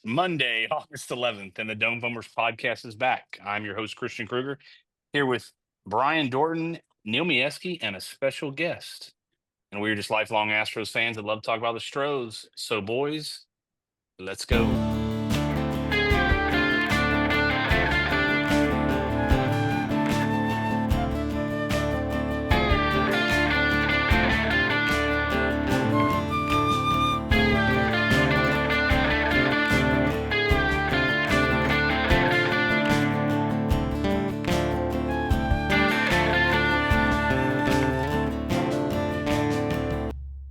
Monday, August 11th, and the Dome Bombers podcast is back. I'm your host, Christian Kruger, here with Brian Dorton, Neil Mieski, and a special guest. And we're just lifelong Astros fans that love to talk about the Stros. So, boys, let's go.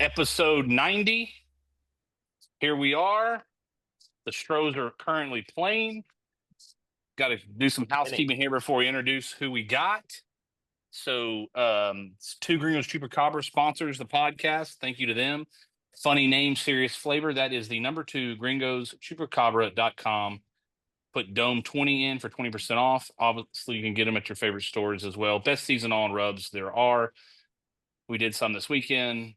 Episode 90. Here we are. The Stros are currently playing. Got to do some housekeeping here before we introduce who we got. So, it's Two Gringos Chupacabra sponsors the podcast. Thank you to them. Funny name, serious flavor. That is the number 2 gringoschupacabra.com. Put Dome 20 in for 20% off. Obviously, you can get them at your favorite stores as well. Best season on rubs there are. We did some this weekend.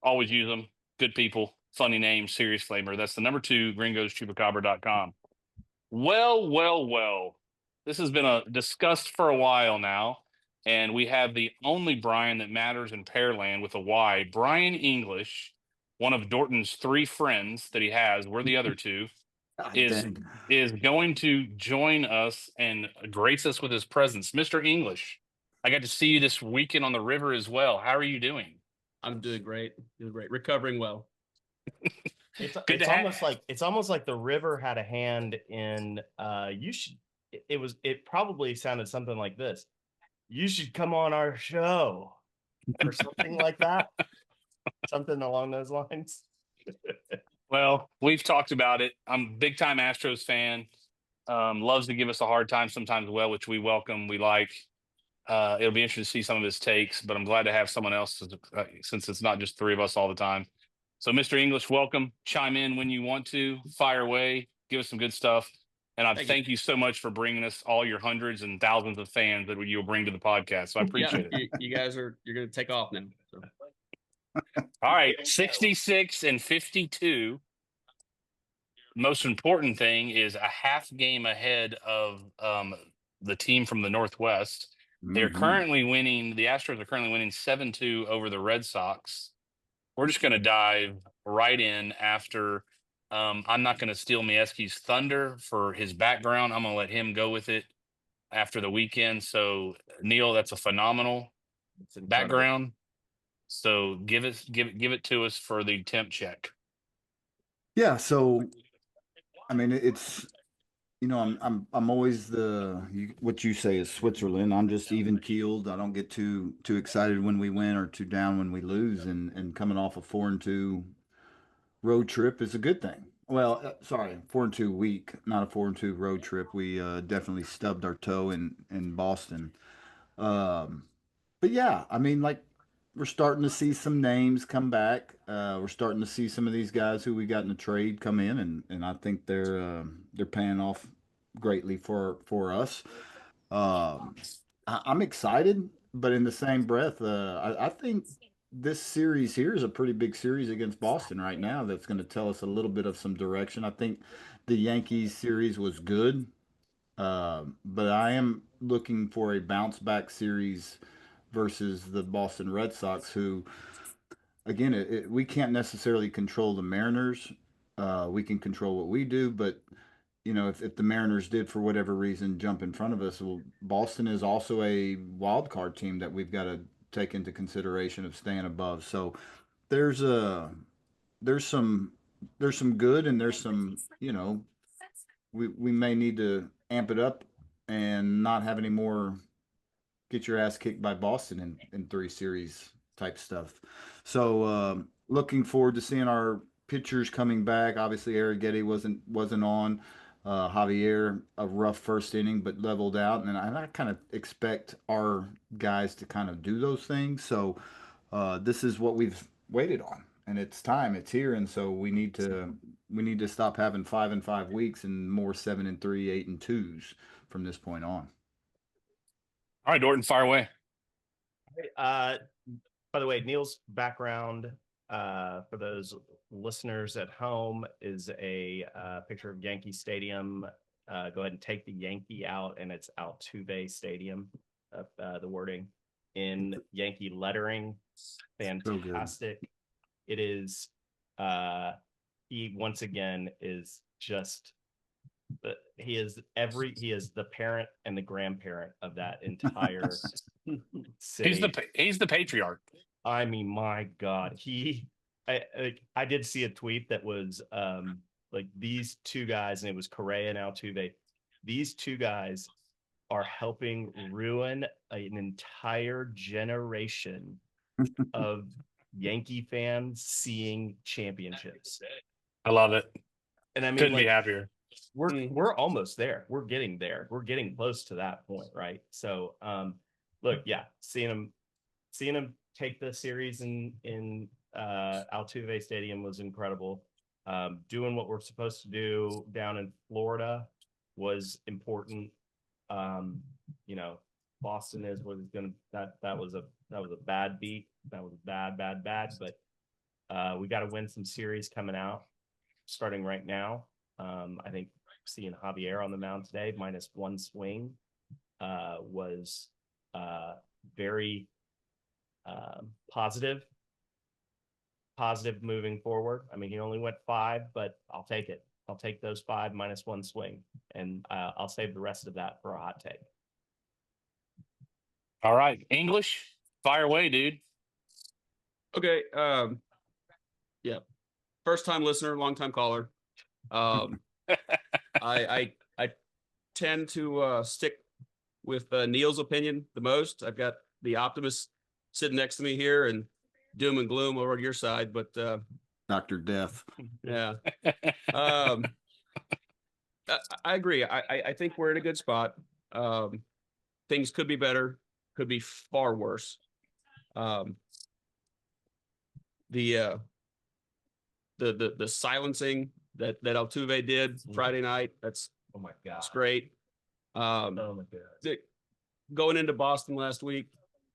Always use them. Good people. Funny name, serious flavor. That's the number 2 gringoschupacabra.com. Well. This has been discussed for a while now, and we have the only Brian that matters in Pearland with a Y. Bryan English, one of Dorton's 3 friends that he has. We're the other 2. is going to join us and grace us with his presence. Mr. English, I got to see you this weekend on the river as well. How are you doing? I'm doing great. Recovering well. It's almost like the river had a hand in it probably sounded something like this. You should come on our show or something like that. Something along those lines. Well, we've talked about it. I'm a big time Astros fan. Loves to give us a hard time sometimes, which we welcome. We like. It'll be interesting to see some of his takes, but I'm glad to have someone else since it's not just 3 of us all the time. So, Mr. English, welcome. Chime in when you want to. Fire away. Give us some good stuff. And I thank you so much for bringing us all your hundreds and thousands of fans that you'll bring to the podcast. So I appreciate it. You guys you're going to take off now. So. All right, 66 and 52. Most important thing is a half game ahead of the team from the Northwest. They're currently winning. The Astros are currently winning 7-2 over the Red Sox. We're just going to dive right in after. I'm not going to steal Mieski's thunder for his background. I'm going to let him go with it after the weekend. So, Neil, that's a phenomenal background. So give it to us for the temp check. Yeah. So, I mean, it's, I'm always what you say is Switzerland. I'm just even keeled. I don't get too excited when we win or too down when we lose. And coming off a 4-2 road trip is a good thing. Well, sorry, 4-2 week, not a 4-2 road trip. We definitely stubbed our toe in Boston. But yeah, I mean, like, we're starting to see some names come back. We're starting to see some of these guys who we got in the trade come in, and I think they're paying off greatly for us. I'm excited, but in the same breath, I think this series here is a pretty big series against Boston right now. That's going to tell us a little bit of some direction. I think the Yankees series was good, but I am looking for a bounce back series versus the Boston Red Sox, who, again, we can't necessarily control the Mariners. We can control what we do, but if the Mariners did, for whatever reason, jump in front of us, well, Boston is also a wild card team that we've got to take into consideration of staying above. So there's some good, and there's some, we may need to amp it up and not have any more get your ass kicked by Boston in 3 series type stuff. So looking forward to seeing our pitchers coming back. Obviously, Arrighetti wasn't on. Javier, a rough first inning, but leveled out, and I kind of expect our guys to kind of do those things. So this is what we've waited on, and it's time. It's here, and so we need to stop having 5-5 weeks and more 7-3, 8-2s from this point on. All right, Dorton, fire away. By the way, Neil's background for those listeners at home, is a picture of Yankee Stadium. Go ahead and take the Yankee out, and it's Altuve Stadium. The wording in Yankee lettering, fantastic. It is. He once again is just. He is the parent and the grandparent of that entire city. He's the patriarch. I mean, my God, I did see a tweet that was like these two guys, and it was Correa and Altuve. These two guys are helping ruin an entire generation of Yankee fans seeing championships. I love it. And I mean, Couldn't be happier. We're almost there. We're getting there. We're getting close to that point, right? So, look, yeah, seeing him take the series in Altuve Stadium was incredible. Doing what we're supposed to do down in Florida was important. You know, Boston is what is going to that was a bad beat. That was bad. But we got to win some series coming out, starting right now. I think seeing Javier on the mound today, -1 swing, was very positive moving forward. I mean, he only went 5, but I'll take it. I'll take those 5 -1 swing, and I'll save the rest of that for a hot take. All right, English, fire away, dude. Okay. Yeah. First time listener, long time caller. I tend to stick with Neil's opinion the most. I've got the optimist sitting next to me here, and doom and gloom over on your side. But Dr. Death. yeah, I agree. I think we're in a good spot. Things could be better, could be far worse. The silencing that Altuve did Friday night, that's Oh my God, it's great. oh my God. Going into Boston last week,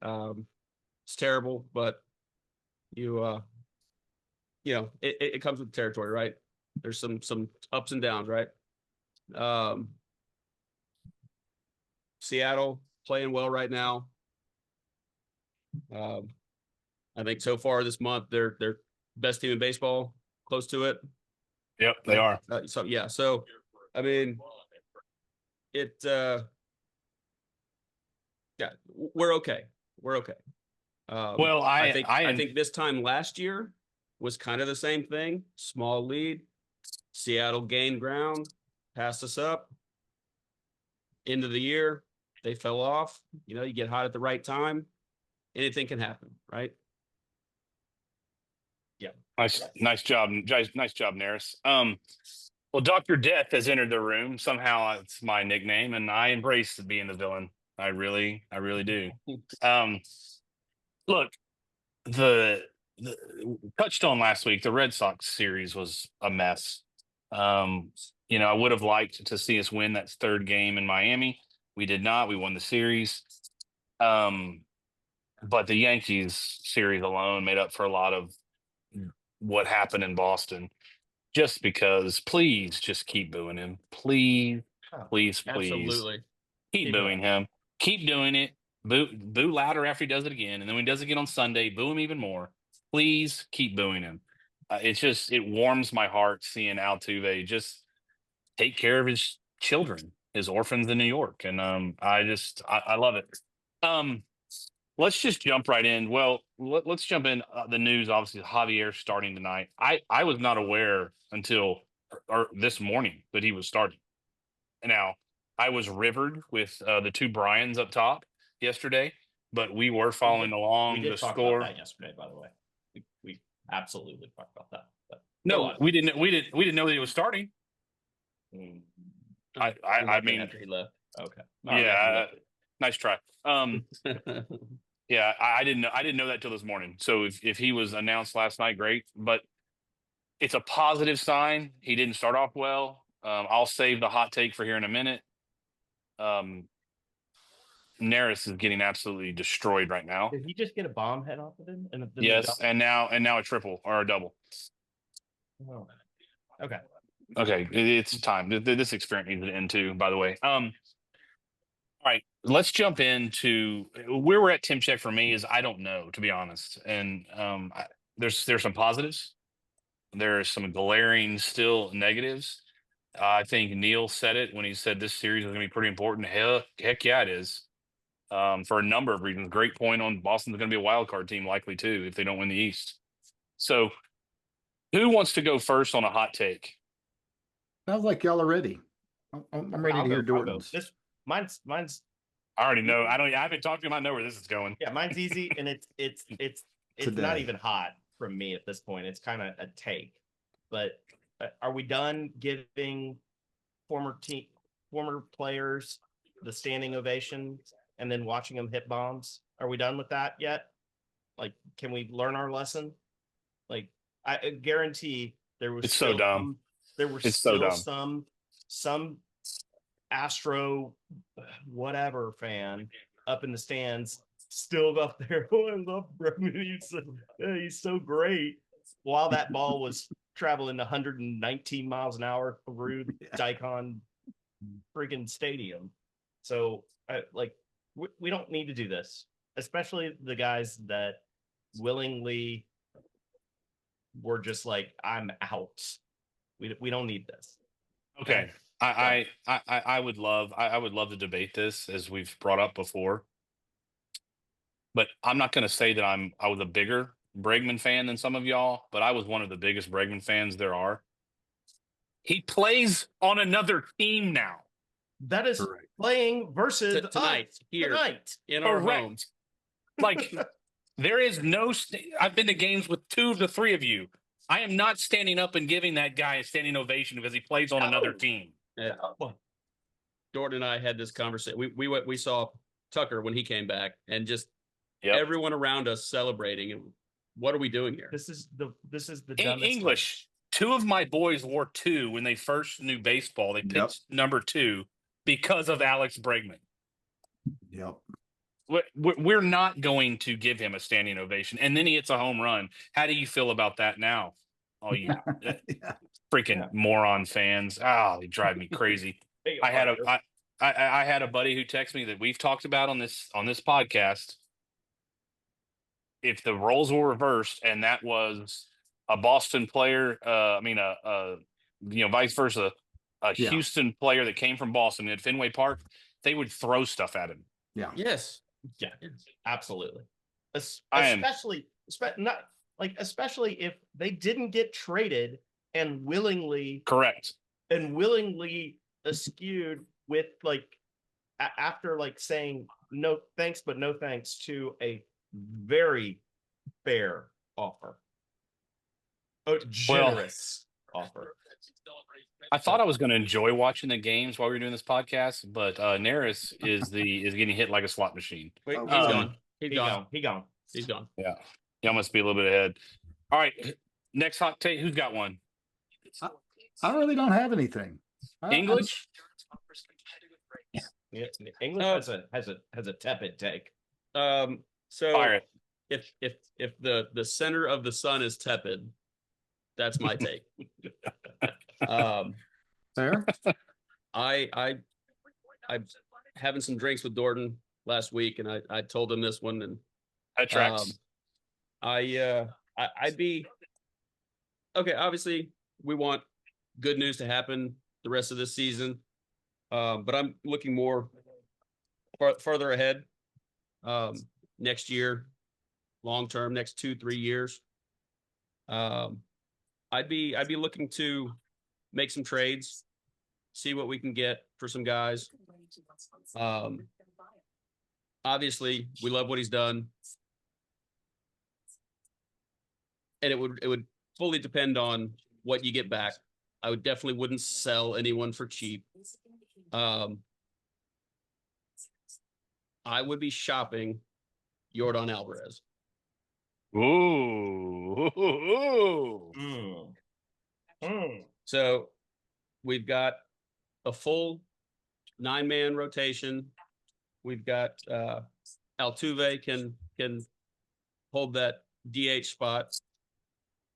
it's terrible, but you know, it comes with the territory, right? There's some ups and downs, right? Seattle playing well right now. I think so far this month they're best team in baseball, close to it. Yep, they are. So I mean, yeah, we're okay. Well, I think this time last year was kind of the same thing. Small lead, Seattle gained ground, passed us up. End of the year, they fell off. You know, you get hot at the right time, anything can happen, right? Yeah. Nice job, Naris. Well, Dr. Death has entered the room. Somehow it's my nickname, and I embrace being the villain. I really do. Look, the touched on last week, the Red Sox series was a mess. You know, I would have liked to see us win that third game in Miami. We did not. We won the series. But the Yankees series alone made up for a lot of what happened in Boston. Just because, please just keep booing him. Please. Absolutely. Keep booing him. Keep doing it. Boo louder after he does it again. And then when he does it again on Sunday, boo him even more. Please keep booing him. It warms my heart seeing Altuve just take care of his children, his orphans in New York. And I love it. Let's just jump right in. Well, let's jump in. The news, obviously, Javier starting tonight. I was not aware until this morning that he was starting. Now, I was rivered with the 2 Bryans up top yesterday, but we were following along We did the talk score. about that yesterday, by the way. We absolutely talked about that. But No, we didn't know that he was starting. I mean, after he left. Okay. Yeah, nice try. Yeah, I didn't know that till this morning. So if he was announced last night, great. But it's a positive sign. He didn't start off well. I'll save the hot take for here in a minute. Neris is getting absolutely destroyed right now. Did he just get a bomb head off of him? And then Yes, and now a triple or a double. Oh. Okay. Okay, it's time. This experiment needs to end too, by the way. All right, let's jump into where we're at. Tim check for me is I don't know, to be honest, and there's some positives. There are some glaring still negatives. I think Neil said it when he said this series is going to be pretty important. Heck yeah, it is. For a number of reasons. Great point on Boston's going to be a wild card team, likely too, if they don't win the East. So, who wants to go first on a hot take? Sounds like y'all are ready. I'm ready I'll to hear go. Jordan's. Mine's I already know. I haven't talked to him. I know where this is going. yeah, mine's easy, and it's not Today. even hot from me at this point. It's kind of a take. But are we done giving former players the standing ovation and then watching them hit bombs? Are we done with that yet? Like, can we learn our lesson? Like, I guarantee there was It's so dumb. There were It's so still dumb. some Astro whatever fan up in the stands still up there. Oh, I love Bregman. He's so great. While that ball was traveling 119 miles an hour through Daikon freaking stadium. So, we don't need to do this, especially the guys that willingly were just like, I'm out. We don't need this. Okay. I would love to debate this as we've brought up before. But I'm not going to say that I was a bigger Bregman fan than some of y'all, but I was one of the biggest Bregman fans there are. He plays on another team now. That is Correct. playing versus tonight here tonight. in our home. Like, there is no. I've been to games with 2 of the 3 of you. I am not standing up and giving that guy a standing ovation because he plays on another team. Jordan and I had this conversation. We saw Tucker when he came back, and just Yep. everyone around us celebrating. And what are we doing here? This is the dumbest English. 2 of my boys wore 2 when they first knew baseball. They picked number 2 because of Alex Bregman. Yep. We're not going to give him a standing ovation, and then he hits a home run. How do you feel about that now? Oh, you freaking moron fans! Oh, they drive me crazy. I had a buddy who texted me that we've talked about on this podcast. If the roles were reversed and that was a Boston player, vice versa, a Houston player that came from Boston at Fenway Park, they would throw stuff at him. Yeah. Yes. Yeah, absolutely. Especially if they didn't get traded and willingly eschewed with after saying no thanks but no thanks to a very fair offer, a generous offer. I thought I was going to enjoy watching the games while we were doing this podcast, but Neris is getting hit like a slot machine. Wait, he's gone. He's gone. He's gone. Yeah, y'all must be a little bit ahead. All right, next hot take. Who's got one? I really don't have anything. English. Yeah, English has a tepid take. So Fire it. if the center of the sun is tepid, that's my take. Fair. I having some drinks with Jordan last week, and I told him this one, and That tracks. I'd be okay. Obviously, we want good news to happen the rest of this season, but I'm looking more further ahead. Next year, long term, next 2-3 years. I'd be looking to make some trades, see what we can get for some guys. Obviously, we love what he's done, and it would fully depend on what you get back. I would definitely wouldn't sell anyone for cheap. I would be shopping Yordan Alvarez. Ooh. So we've got a full 9-man rotation we've got Altuve can hold that DH spot.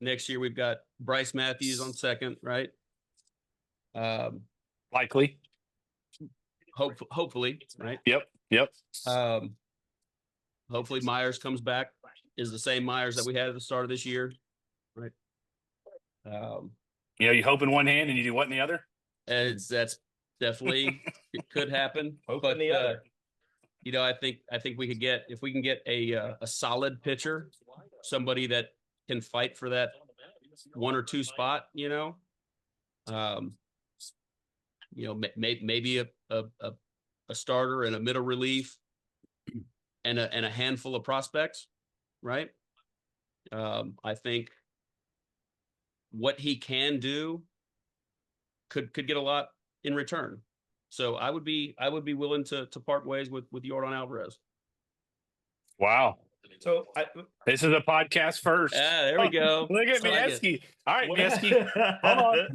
Next year we've got Bryce Matthews on second, right? Likely. Hopefully, right? Yep. Hopefully Myers comes back, is the same Myers that we had at the start of this year, right? You hope in one hand and you do what in the other? That's definitely it could happen. Hope but in the other. I think we could get, if we can get a solid pitcher, somebody that can fight for that 1 or 2 spot, maybe a starter and a middle relief and a handful of prospects, right? I think what he can do could get a lot in return. So I would be willing to part ways with Yordan Alvarez. Wow. So This is a podcast first. There we go. Look at Mieski. All right, Mieski.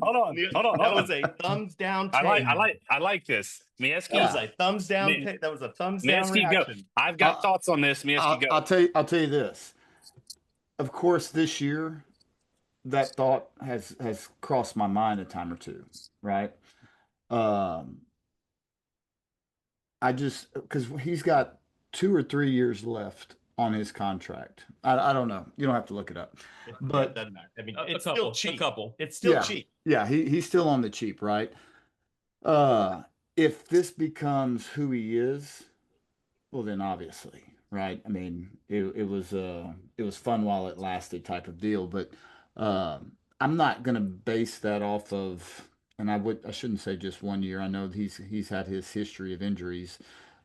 Hold on. That was a thumbs down. I like this. Mieski. That was a thumbs down. That was a thumbs down Mieski, reaction. go. I've got thoughts on this. Mieski, go. I'll tell you this. Of course, this year, that thought has crossed my mind a time or two, right? I just because he's got 2 or 3 years left on his contract. I don't know. You don't have to look it up, but It doesn't matter. I mean, A it's couple, still cheap. a couple. It's still Yeah. cheap. yeah, he's still on the cheap, right? If this becomes who he is, well, then obviously, right? I mean, it was fun while it lasted type of deal, but I'm not gonna base that off of, and I shouldn't say just 1 year. I know he's had his history of injuries,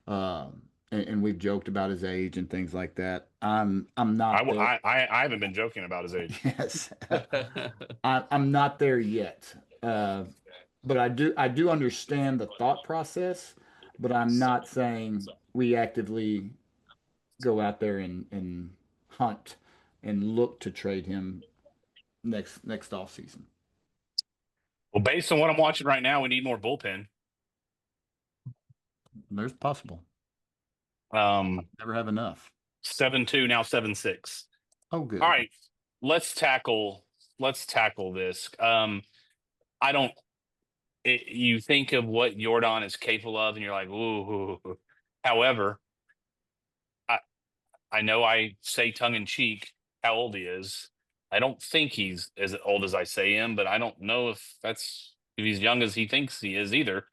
and we've joked about his age and things like that. I'm not there. I haven't been joking about his age. Yes, I'm not there yet. But I do understand the thought process, but I'm not saying we actively go out there and hunt and look to trade him next off season. Well, based on what I'm watching right now, we need more bullpen. There's possible. Never have enough. 7-2, now 7-6. Oh, good. All right, let's tackle this. You think of what Yordan is capable of, and you're like, ooh. However, I know I say tongue in cheek how old he is. I don't think he's as old as I say him, but I don't know if he's young as he thinks he is either.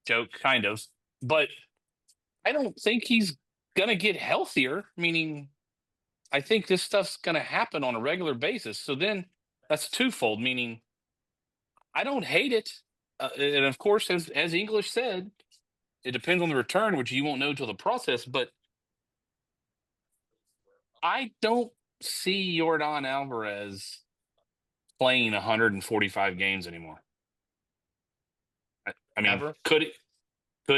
Joke, kind of. But I don't think he's gonna get healthier, meaning I think this stuff's gonna happen on a regular basis. So then that's twofold, meaning I don't hate it. And of course, as English said, it depends on the return, which you won't know till the process. But I don't see Yordan Alvarez playing 145 games anymore. I mean, Ever? could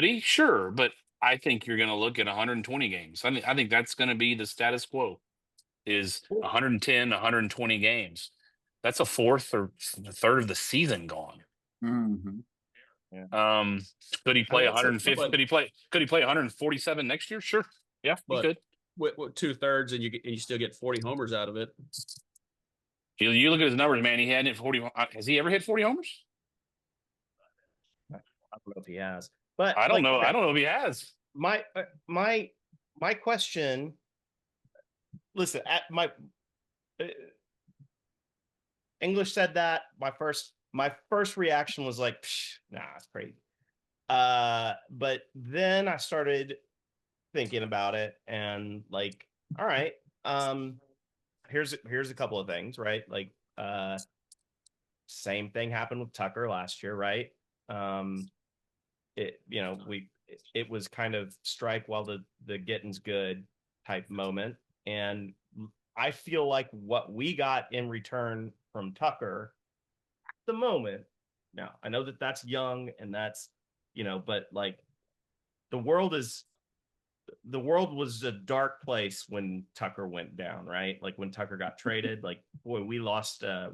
he? Sure, but I think you're going to look at 120 games. I think that's going to be the status quo. Is 110, 120 games. That's a fourth or a third of the season gone. Mm-hmm. Yeah. Could he play I would say 150? somebody- Could he play 147 next year? Sure. Yeah, he But- could. with 2/3 and you still get 40 homers out of it. You look at his numbers, man. He hadn't hit 40. Has he ever hit 40 homers? I don't know if he has, but I don't know. I don't know if he has. My question. Listen, English said that. My first reaction was like, nah, it's crazy. But then I started thinking about it and like, all right, here's a couple of things, right? Like, same thing happened with Tucker last year, right? It was kind of strike while the getting's good type moment. And I feel like what we got in return from Tucker at the moment, now I know that that's young and that's, but like the world was a dark place when Tucker went down, right? Like when Tucker got traded, like, boy, we lost a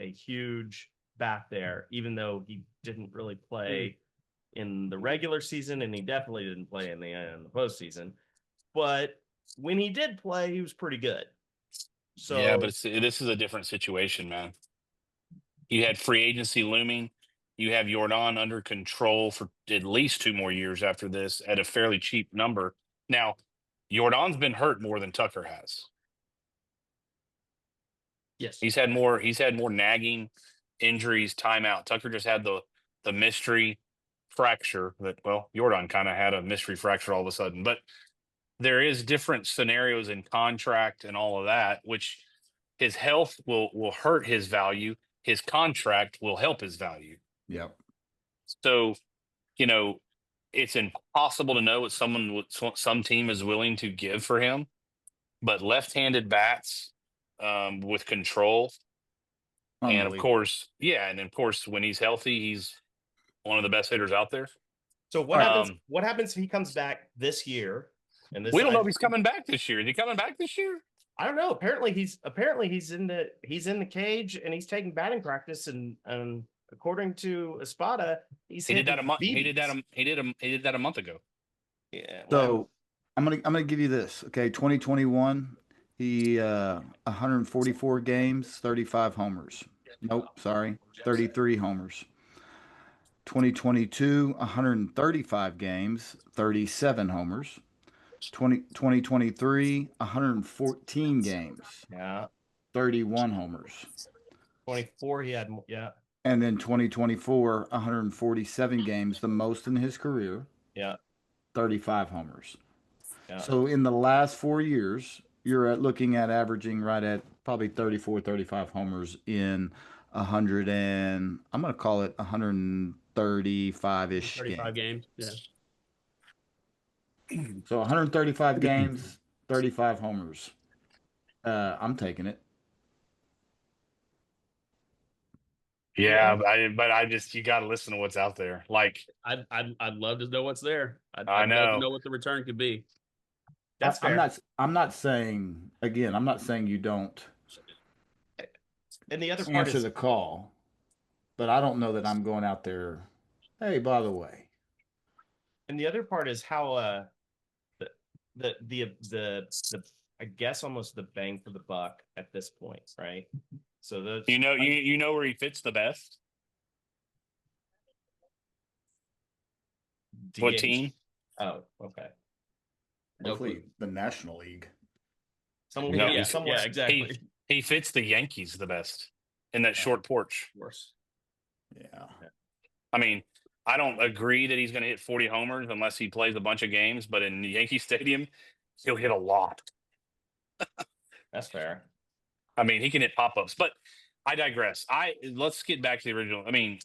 huge bat there, even though he didn't really play in the regular season, and he definitely didn't play in the postseason. But when he did play, he was pretty good. So yeah, but this is a different situation, man. You had free agency looming. You have Jordan under control for at least 2 more years after this at a fairly cheap number. Now, Jordan's been hurt more than Tucker has. Yes. He's had more nagging injuries, timeout. Tucker just had the mystery fracture that, well, Jordan kind of had a mystery fracture all of a sudden. But there is different scenarios in contract and all of that, which his health will hurt his value. His contract will help his value. Yep. So, it's impossible to know what some team is willing to give for him. But left-handed bats with control, and of course, when he's healthy, he's one of the best hitters out there. So what happens? What happens if he comes back this year? And we don't know if he's coming back this year. Is he coming back this year? I don't know. Apparently he's in the cage and he's taking batting practice, and according to Espada, he did that a month ago. Yeah. So I'm gonna give you this. Okay, 2021, he 144 games, 35 homers. Nope, sorry, 33 homers. 2022, 135 games, 37 homers. 2023, 114 games. Yeah. 31 homers. 24, he had, yeah. And then 2024, 147 games, the most in his career. Yeah. 35 homers. Yeah. So in the last 4 years, you're looking at averaging right at probably 34, 35 homers in 100 and I'm going to call it 135-ish 35 games. Yeah. So 135 games, 35 homers. I'm taking it. Yeah, but I just, you got to listen to what's out there. Like, I'd love to know what's there. I'd I know. love to know what the return could be. That's fair. I'm not saying you don't and the other part answer the call, but I don't know that I'm going out there. Hey, by the way. And the other part is how the I guess almost the bang for the buck at this point, right? So those you know where he fits the best. DH. What team? Oh, okay. Hopefully the National League. Exactly. He fits the Yankees the best in that short porch. Of course. Yeah. I mean, I don't agree that he's going to hit 40 homers unless he plays a bunch of games, but in Yankee Stadium, he'll hit a lot. That's fair. I mean, he can hit pop-ups, but I digress. Let's get back to the original. I mean,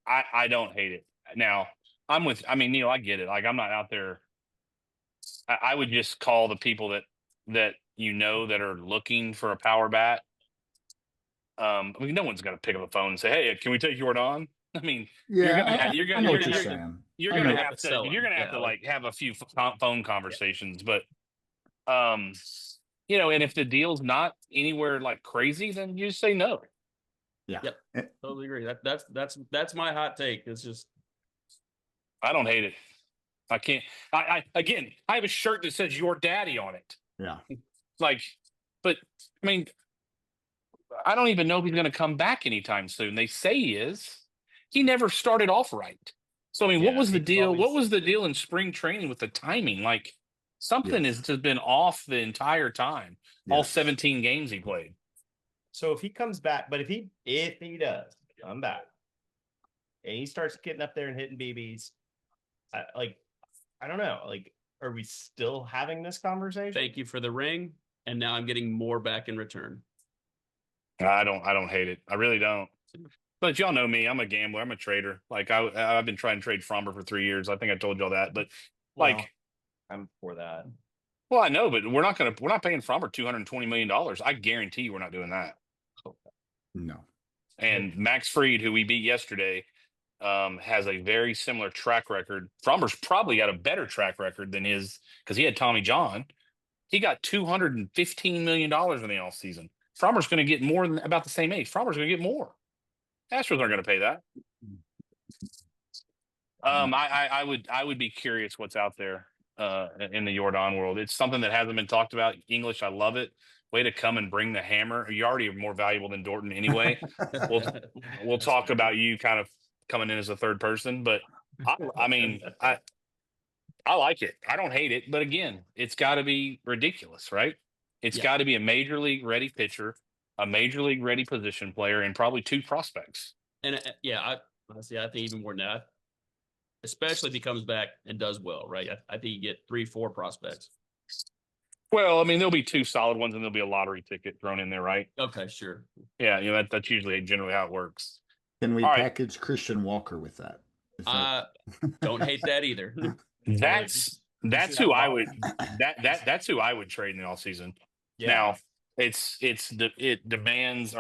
I don't hate it. Now, Neil, I get it. Like, I'm not out there. I would just call the people that that are looking for a power bat. I mean, no one's going to pick up the phone and say, "Hey, can we take Jordan?" I mean, you're gonna have to like have a few phone conversations, but and if the deal's not anywhere like crazy, then you just say no. Yeah. Yep. Totally agree. That's my hot take. It's just, I don't hate it. I can't. I have a shirt that says "Your Daddy" on it. Yeah. Like, but I mean, I don't even know if he's going to come back anytime soon. They say he is. He never started off right. So I mean, what was the deal? What was the deal in spring training with the timing? Like, something has just been off the entire time. All 17 games he played. So if he comes back, but if he does come back and he starts getting up there and hitting BBs, I don't know. Like, are we still having this conversation? thank you for the ring, and now I'm getting more back in return. I don't hate it. I really don't. But y'all know me. I'm a gambler. I'm a trader. Like, I've been trying to trade Fromber for 3 years. I think I told y'all that. But I'm for that. Well, I know, but we're not paying Fromber $220 million. I guarantee you we're not doing that. No. And Max Fried, who we beat yesterday, has a very similar track record. Fromber's probably got a better track record than his because he had Tommy John. He got $215 million in the offseason. Fromber's going to get more than about the same age. Fromber's going to get more. Astros aren't going to pay that. I would be curious what's out there in the Jordan world. It's something that hasn't been talked about. English, I love it. Way to come and bring the hammer. You already are more valuable than Dorton anyway. We'll talk about you kind of coming in as a third person, but I mean, I like it. I don't hate it, but again, it's got to be ridiculous, right? It's Yeah. got to be a major league ready pitcher, a major league ready position player, and probably 2 prospects. And honestly, I think even more than that, especially if he comes back and does well, right? I think you get 3-4 prospects. Well, I mean, there'll be 2 solid ones, and there'll be a lottery ticket thrown in there, right? Okay, sure. Yeah, that's usually generally how it works. Can we All right. package Christian Walker with that? Is that- Don't hate that either. That's who I would that's who I would trade in the offseason. Yeah. Now it demands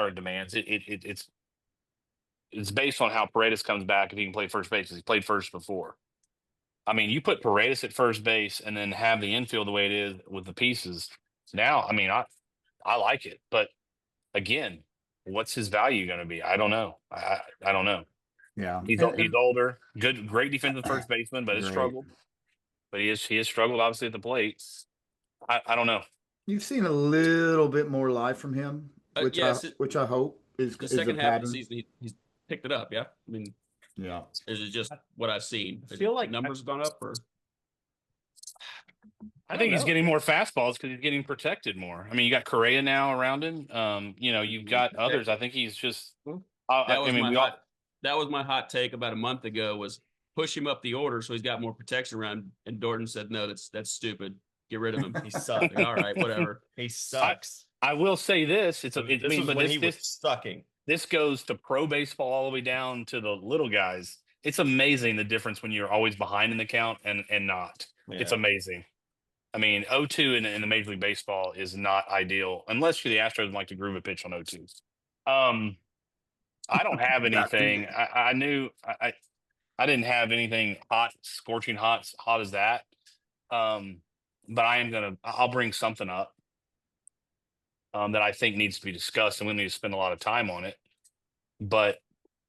it's based on how Paredes comes back if he can play first base because he played first before. I mean, you put Paredes at first base and then have the infield the way it is with the pieces. Now, I mean, I like it, but again, what's his value going to be? I don't know. I don't know. Yeah, He's older, great defensive first baseman, but has Great. struggled. But he has struggled obviously at the plate. I don't know. You've seen a little bit more life from him, which I hope is The a second half of the pattern. season, he's picked it up. Yeah, I mean, Yeah, is it just what I've seen? I feel like numbers gone up, or I think he's getting more fastballs because he's getting protected more. I mean, you got Correa now around him. You've got others. I think he's just. That was my hot take about a month ago. Was push him up the order so he's got more protection around. And Dorton said, "No, that's stupid. Get rid of him. He sucks. All right, whatever. He sucks. I will say this: he was sucking. This goes to pro baseball all the way down to the little guys. It's amazing the difference when you're always behind in the count and not. Yeah. It's amazing. I mean, 0-2 in the Major League Baseball is not ideal unless you're the Astros and like to groove a pitch on 0-2. I don't have anything. I knew I didn't have anything hot, scorching hot as that. But I'll bring something up that I think needs to be discussed, and we need to spend a lot of time on it. But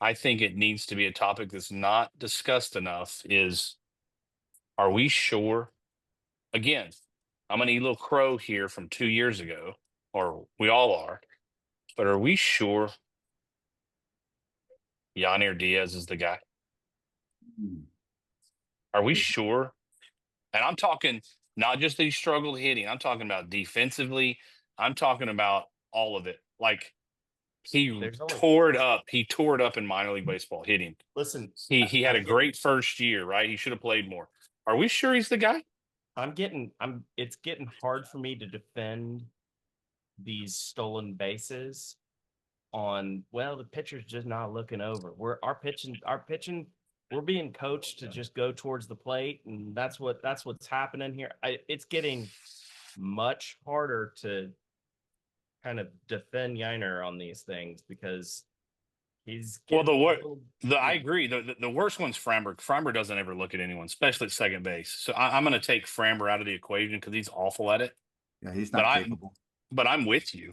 I think it needs to be a topic that's not discussed enough is, are we sure? Again, I'm going to eat a little crow here from 2 years ago, or we all are, but are we sure Yanir Diaz is the guy? Are we sure? And I'm talking not just that he struggled hitting. I'm talking about defensively. I'm talking about all of it. Like he tore it up. He tore it up in minor league baseball hitting. Listen, he had a great first year, right? He should have played more. Are we sure he's the guy? It's getting hard for me to defend these stolen bases on, well, the pitcher's just not looking over. Our pitching, we're being coached to just go towards the plate, and that's what's happening here. It's getting much harder to kind of defend Yiner on these things because he's I agree. The worst one's Framber. Framber doesn't ever look at anyone, especially at second base. So I'm going to take Framber out of the equation because he's awful at it. Yeah, he's not capable. But I'm with you.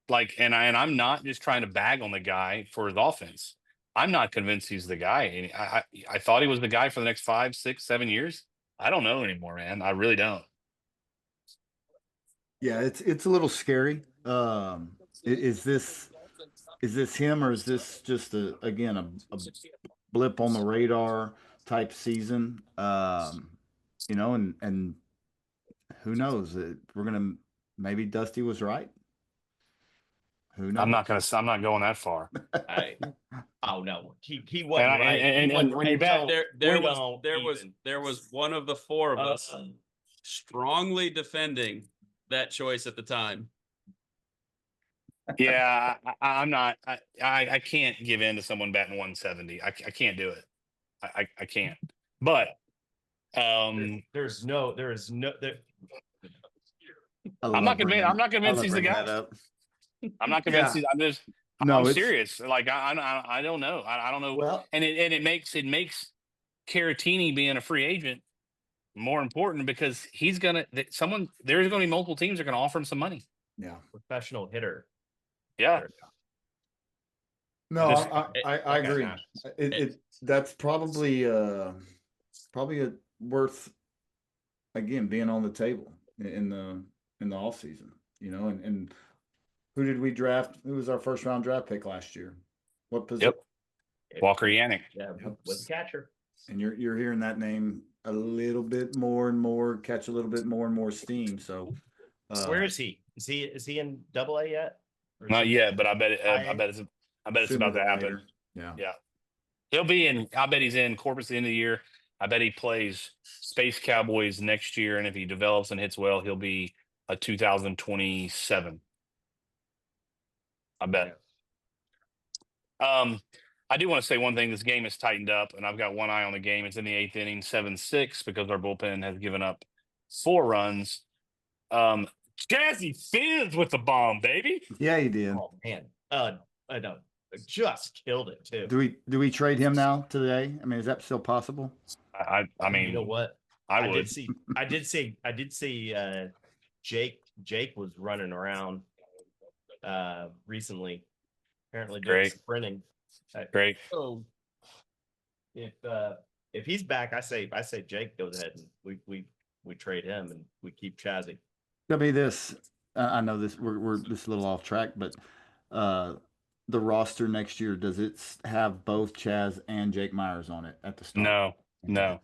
Like, and I'm not just trying to bag on the guy for his offense. I'm not convinced he's the guy. And I thought he was the guy for the next 5, 6, 7 years. I don't know anymore, man. I really don't. Yeah, it's a little scary. Is this him, or is this just a blip on the radar type season? And who knows? Maybe Dusty was right. Who knows? I'm not going that far. Oh no, he wasn't right. And when you're back, there was one of the 4 of us strongly defending that choice at the time. Yeah, I'm not. I can't give in to someone batting 170. I can't do it. I can't. But I'm not convinced he's the guy. I'm not convinced. I'm serious. Like I don't know. I don't know. Well, and it makes Caratini being a free agent more important because there's going to be multiple teams that are going to offer him some money. Yeah, professional hitter. Yeah. No, This- I agree. That's probably worth again being on the table in the off season. And who did we draft? Who was our first round draft pick last year? What position? Yep. Walker Yannick. Yeah, was the catcher. And you're hearing that name a little bit more and more, catch a little bit more and more steam. So Where is he? Is he in Double A yet? Or is Not he- yet, but I bet IA? it's sooner about to than happen. later. Yeah. Yeah. He'll be in. I bet he's in Corpus at the end of the year. I bet he plays Space Cowboys next year, and if he develops and hits well, he'll be a 2027. I bet. I do want to say one thing. This game is tightened up, and I've got one eye on the game. It's in the 8th inning, 7-6, because our bullpen has given up 4 runs. Jazzy Fizz with the bomb, baby. Yeah, he did. Oh man, I know, just killed it too. Do we trade him now today? I mean, is that still possible? I mean, You know what? I would. I did see Jake was running around recently. Apparently doing Great. sprinting. Great. So if he's back, I say Jake goes ahead and we trade him and we keep Chazzy. Tell me this. I know this. We're just a little off track, but the roster next year, does it have both Chaz and Jake Myers on it at the start? No.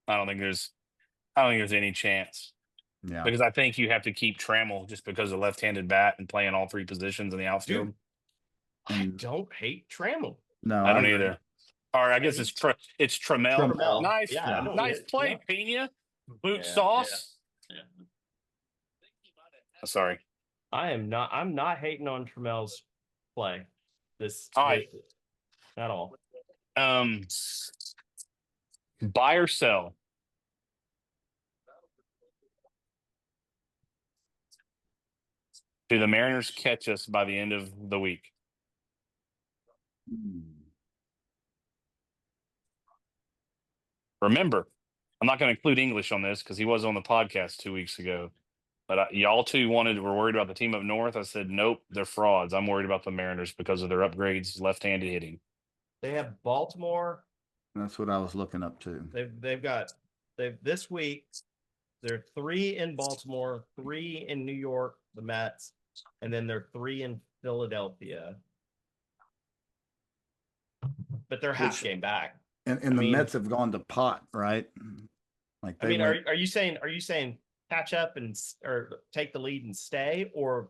I don't think there's any chance, Yeah. because I think you have to keep Trammell just because of left-handed bat and playing all 3 positions in the outfield. Dude, I don't hate Trammell. No, I don't agree. either. Or I guess it's Trammell. Trammell. Nice, Yeah, I don't nice hate it. play, Yeah. Pena. Boot Yeah, sauce. yeah. Sorry. I'm not hating on Trammell's play. All right. At all. Buy or sell. Do the Mariners catch us by the end of the week? Remember, I'm not going to include English on this because he was on the podcast 2 weeks ago. But y'all two were worried about the team up north. I said, nope, they're frauds. I'm worried about the Mariners because of their upgrades, left-handed hitting. They have Baltimore. That's what I was looking up to. They've this week. They're 3 in Baltimore, 3 in New York, the Mets, and then they're 3 in Philadelphia. But they're half game back. And the Mets have gone to pot, right? Like I mean, are you saying catch up or take the lead and stay, or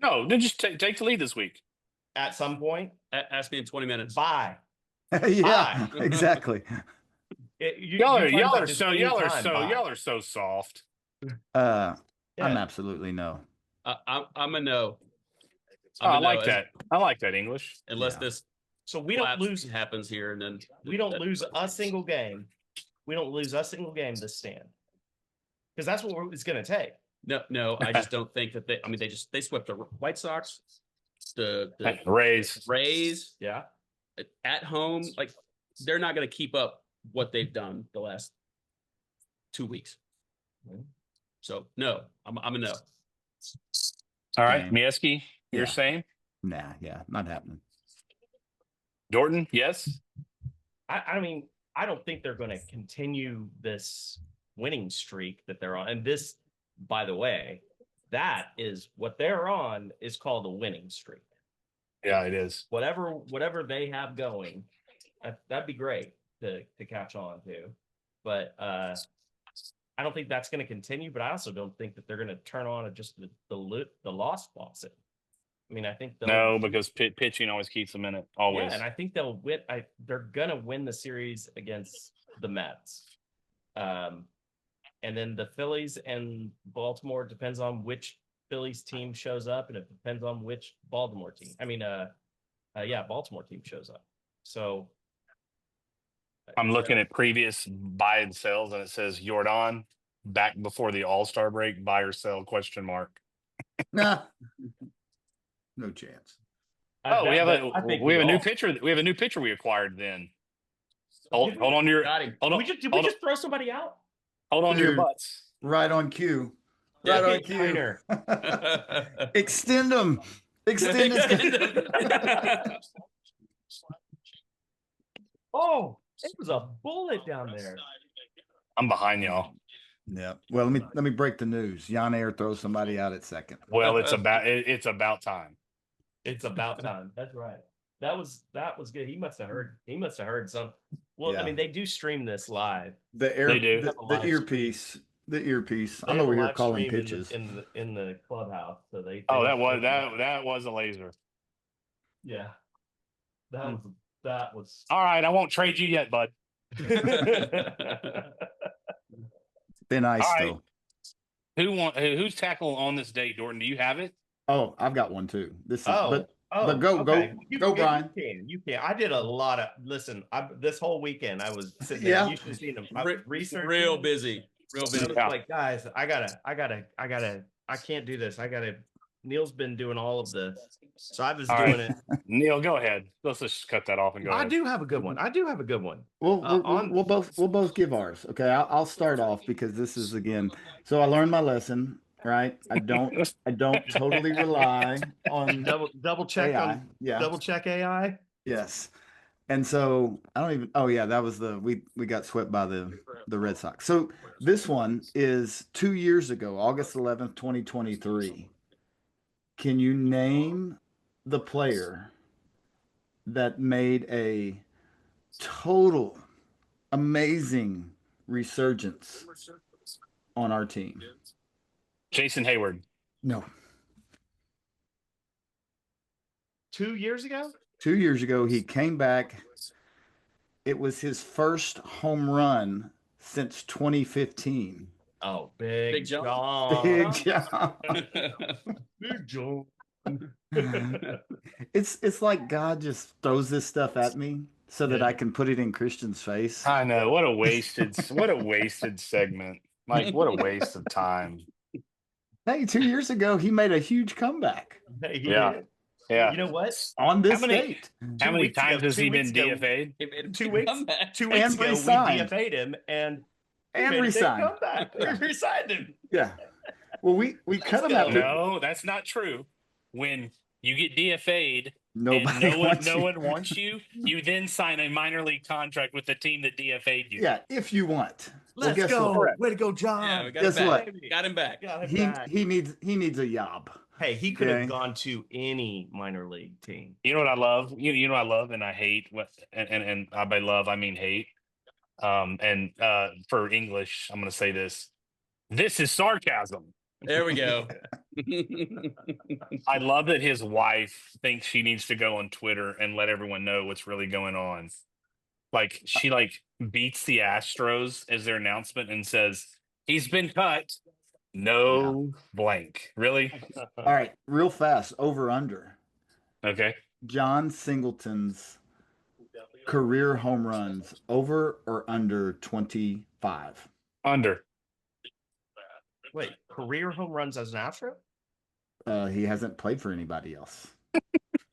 No, then just take the lead this week. at some point Ask me in 20 minutes. buy? yeah, exactly. Y'all are so soft. I'm Yeah. absolutely no. I'm a no. I I'm a like no, that. I like that, English. Unless Yeah. this So we don't collapse lose. happens here, and then We don't lose a single game. We don't lose a single game this stand, because that's what it's going to take. No, I just don't think that they. I mean, they swept the White Sox, the Rays. Rays Yeah. at home. Like, they're not going to keep up what they've done the last 2 weeks. So no, I'm a no. All right, Same. Mieski, you're Yeah. saying? Nah, yeah, not happening. Dorton, yes. I mean, I don't think they're going to continue this winning streak that they're on. And this, by the way, that is what they're on is called a winning streak. Yeah, it is. Whatever they have going, that'd be great to catch on to. But I don't think that's going to continue. But I also don't think that they're going to turn on just the loss faucet. I mean, I think No, because pitching always keeps them in it. Always. Yeah, and I think they'll win. They're gonna win the series against the Mets, and then the Phillies and Baltimore depends on which Phillies team shows up, and it depends on which Baltimore team. I mean, Baltimore team shows up. So I'm looking at previous buy and sells, and it says Jordan back before the All-Star break. Buy or sell? ? Nah, no chance. We have a new all- pitcher. We have a new pitcher we acquired. Then hold on to your Got him. hold on. Did we just throw somebody out? Hold on to your Dude. butts. Right on cue. Yeah, Right on Get cue. Kiner. Extend them. Extend his Oh, it was a bullet down there. I'm behind y'all. Yeah. Well, let me break the news. Jan Air throws somebody out at second. Well, it's about time. It's about time. That's right. That was good. He must have heard some. Well, I Yeah. mean, they do stream this live. They do. The earpiece. The earpiece. They I'm have a over here live calling stream pitches. in the clubhouse. So they Oh, have that was a laser. yeah. That was All right, I won't trade you yet, bud. Thin ice All right. though. Who's tackle on this date, Dorton? Do you have it? Oh, I've got one too. This is but okay. go Brian. You can. I did a lot of this whole weekend I was sitting there. Yeah. You should have seen them. Research Real busy. Real I busy. was Yeah. like, guys, I can't do this. Neil's been doing all of this. So I was All doing right. it. Neil, go ahead. Let's just cut that off and go I ahead. do have a good one. We'll both give ours. Okay, I'll start off because this is again. So I learned my lesson, right? I don't totally rely on double check AI. on Yeah. double check AI. Yes. And so I don't even. Oh yeah, that was we got swept by the Red Sox. So this one is 2 years ago, August 11th, 2023. Can you name the player that made a total amazing resurgence on our team? Jason Hayward. No. 2 years ago? 2 years ago, he came back. It was his first home run since 2015. Oh, Big John. Big John. Big John. It's like God just throws this stuff at me so that I can put it in Christian's face. I know. What a wasted segment. Like, what a waste of time. Hey, 2 years ago, he made a huge comeback He Yeah. did. Yeah. You know what? on this How many- date. How many times has he been weeks ago- DFA'd? 2 weeks. 2 weeks And ago, we resigned. DFA'd him and Resigned. We resigned him. Yeah. Well, we cut him after. No, that's not true. When you get DFA'd Nobody and wants no you. one wants you, you then sign a minor league contract with the team that DFA'd you. Yeah, if you want. Well, Let's guess go. what? Way to go, John. Yeah, we got Guess him back. what? Got him back. Got him back. He needs a job. Hey, he could have Okay. gone to any minor league team. You know what I love? You know what I love and I hate what and by love I mean hate. For English, I'm gonna say this. This is sarcasm. There we go. I love that his wife thinks she needs to go on Twitter and let everyone know what's really going on. Like she beats the Astros as their announcement and says, he's been cut. No blank. Really? All right, real fast, over under. Okay. John Singleton's career home runs, over or under 25? Under. Wait, career home runs as an Astro? He hasn't played for anybody else.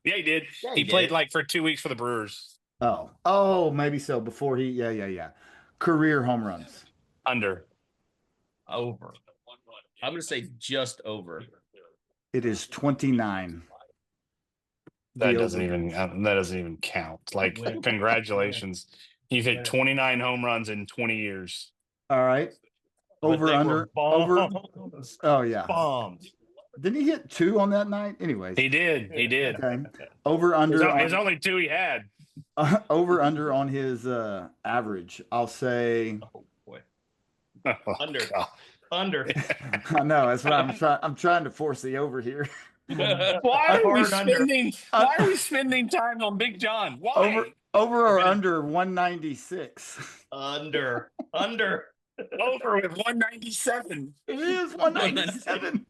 Yeah, he did. Yeah, he he played did. for 2 weeks for the Brewers. Oh, maybe so. Before yeah. Career home runs. Under. Over. I'm going to say just over. It is 29. That The doesn't over. even count. Like, congratulations. You've hit 29 home runs in 20 years. All right. Over under. Over. Oh yeah. Bombs. Didn't he hit 2 on that night? Anyways. He did. Okay. Over under. There's only 2 he had. Over under on his average. I'll say. Oh boy. Oh, Under. God. Under. I know that's what I'm trying to force the over here. Why are we Hard under. spending time on Big John? Why? Over or under 196? Under. Over with 197. It is 197.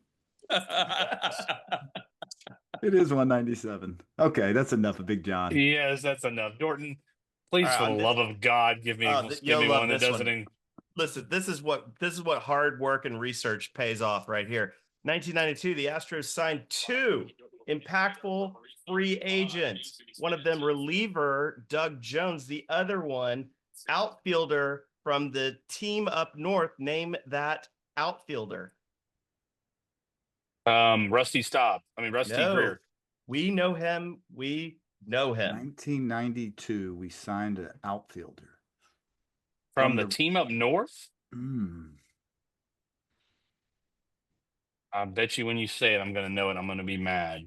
It is 197. Okay, that's enough of Big John. Yes, that's enough. Dorton, please, All right, for the love of God, give me you'll love one that this doesn't. one. Listen, this is what hard work and research pays off right here. 1992, the Astros signed 2 impactful free agents. One of them reliever Doug Jones, the other one outfielder from the team up north. Name that outfielder. Rusty No. Greer. We know him. Know him. 1992, we signed an outfielder. From the team up north? I bet you when you say it, I'm going to know it. I'm going to be mad.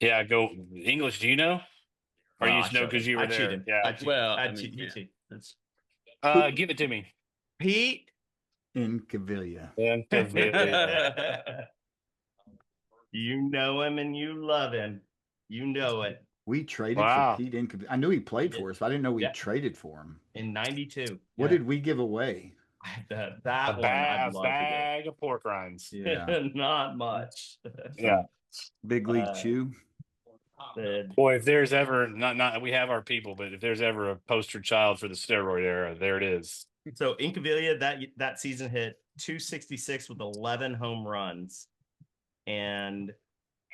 Yeah, go English. Do you know? Or you Well, just know because you were there? cheated. Yeah. You cheat. Give it to me. Pete Incaviglia. You know him and you love him. You know it. We traded Wow. for Pete Incaviglia. I knew he played for us, but I didn't know we traded for him. In 92. What did we give away? That A one I'd love bag of pork rinds. to get. Not much. Yeah. Big League Chew. Boy, if there's ever not we have our people, but if there's ever a poster child for the steroid era, there it is. So Incaviglia that season hit 266 with 11 home runs, and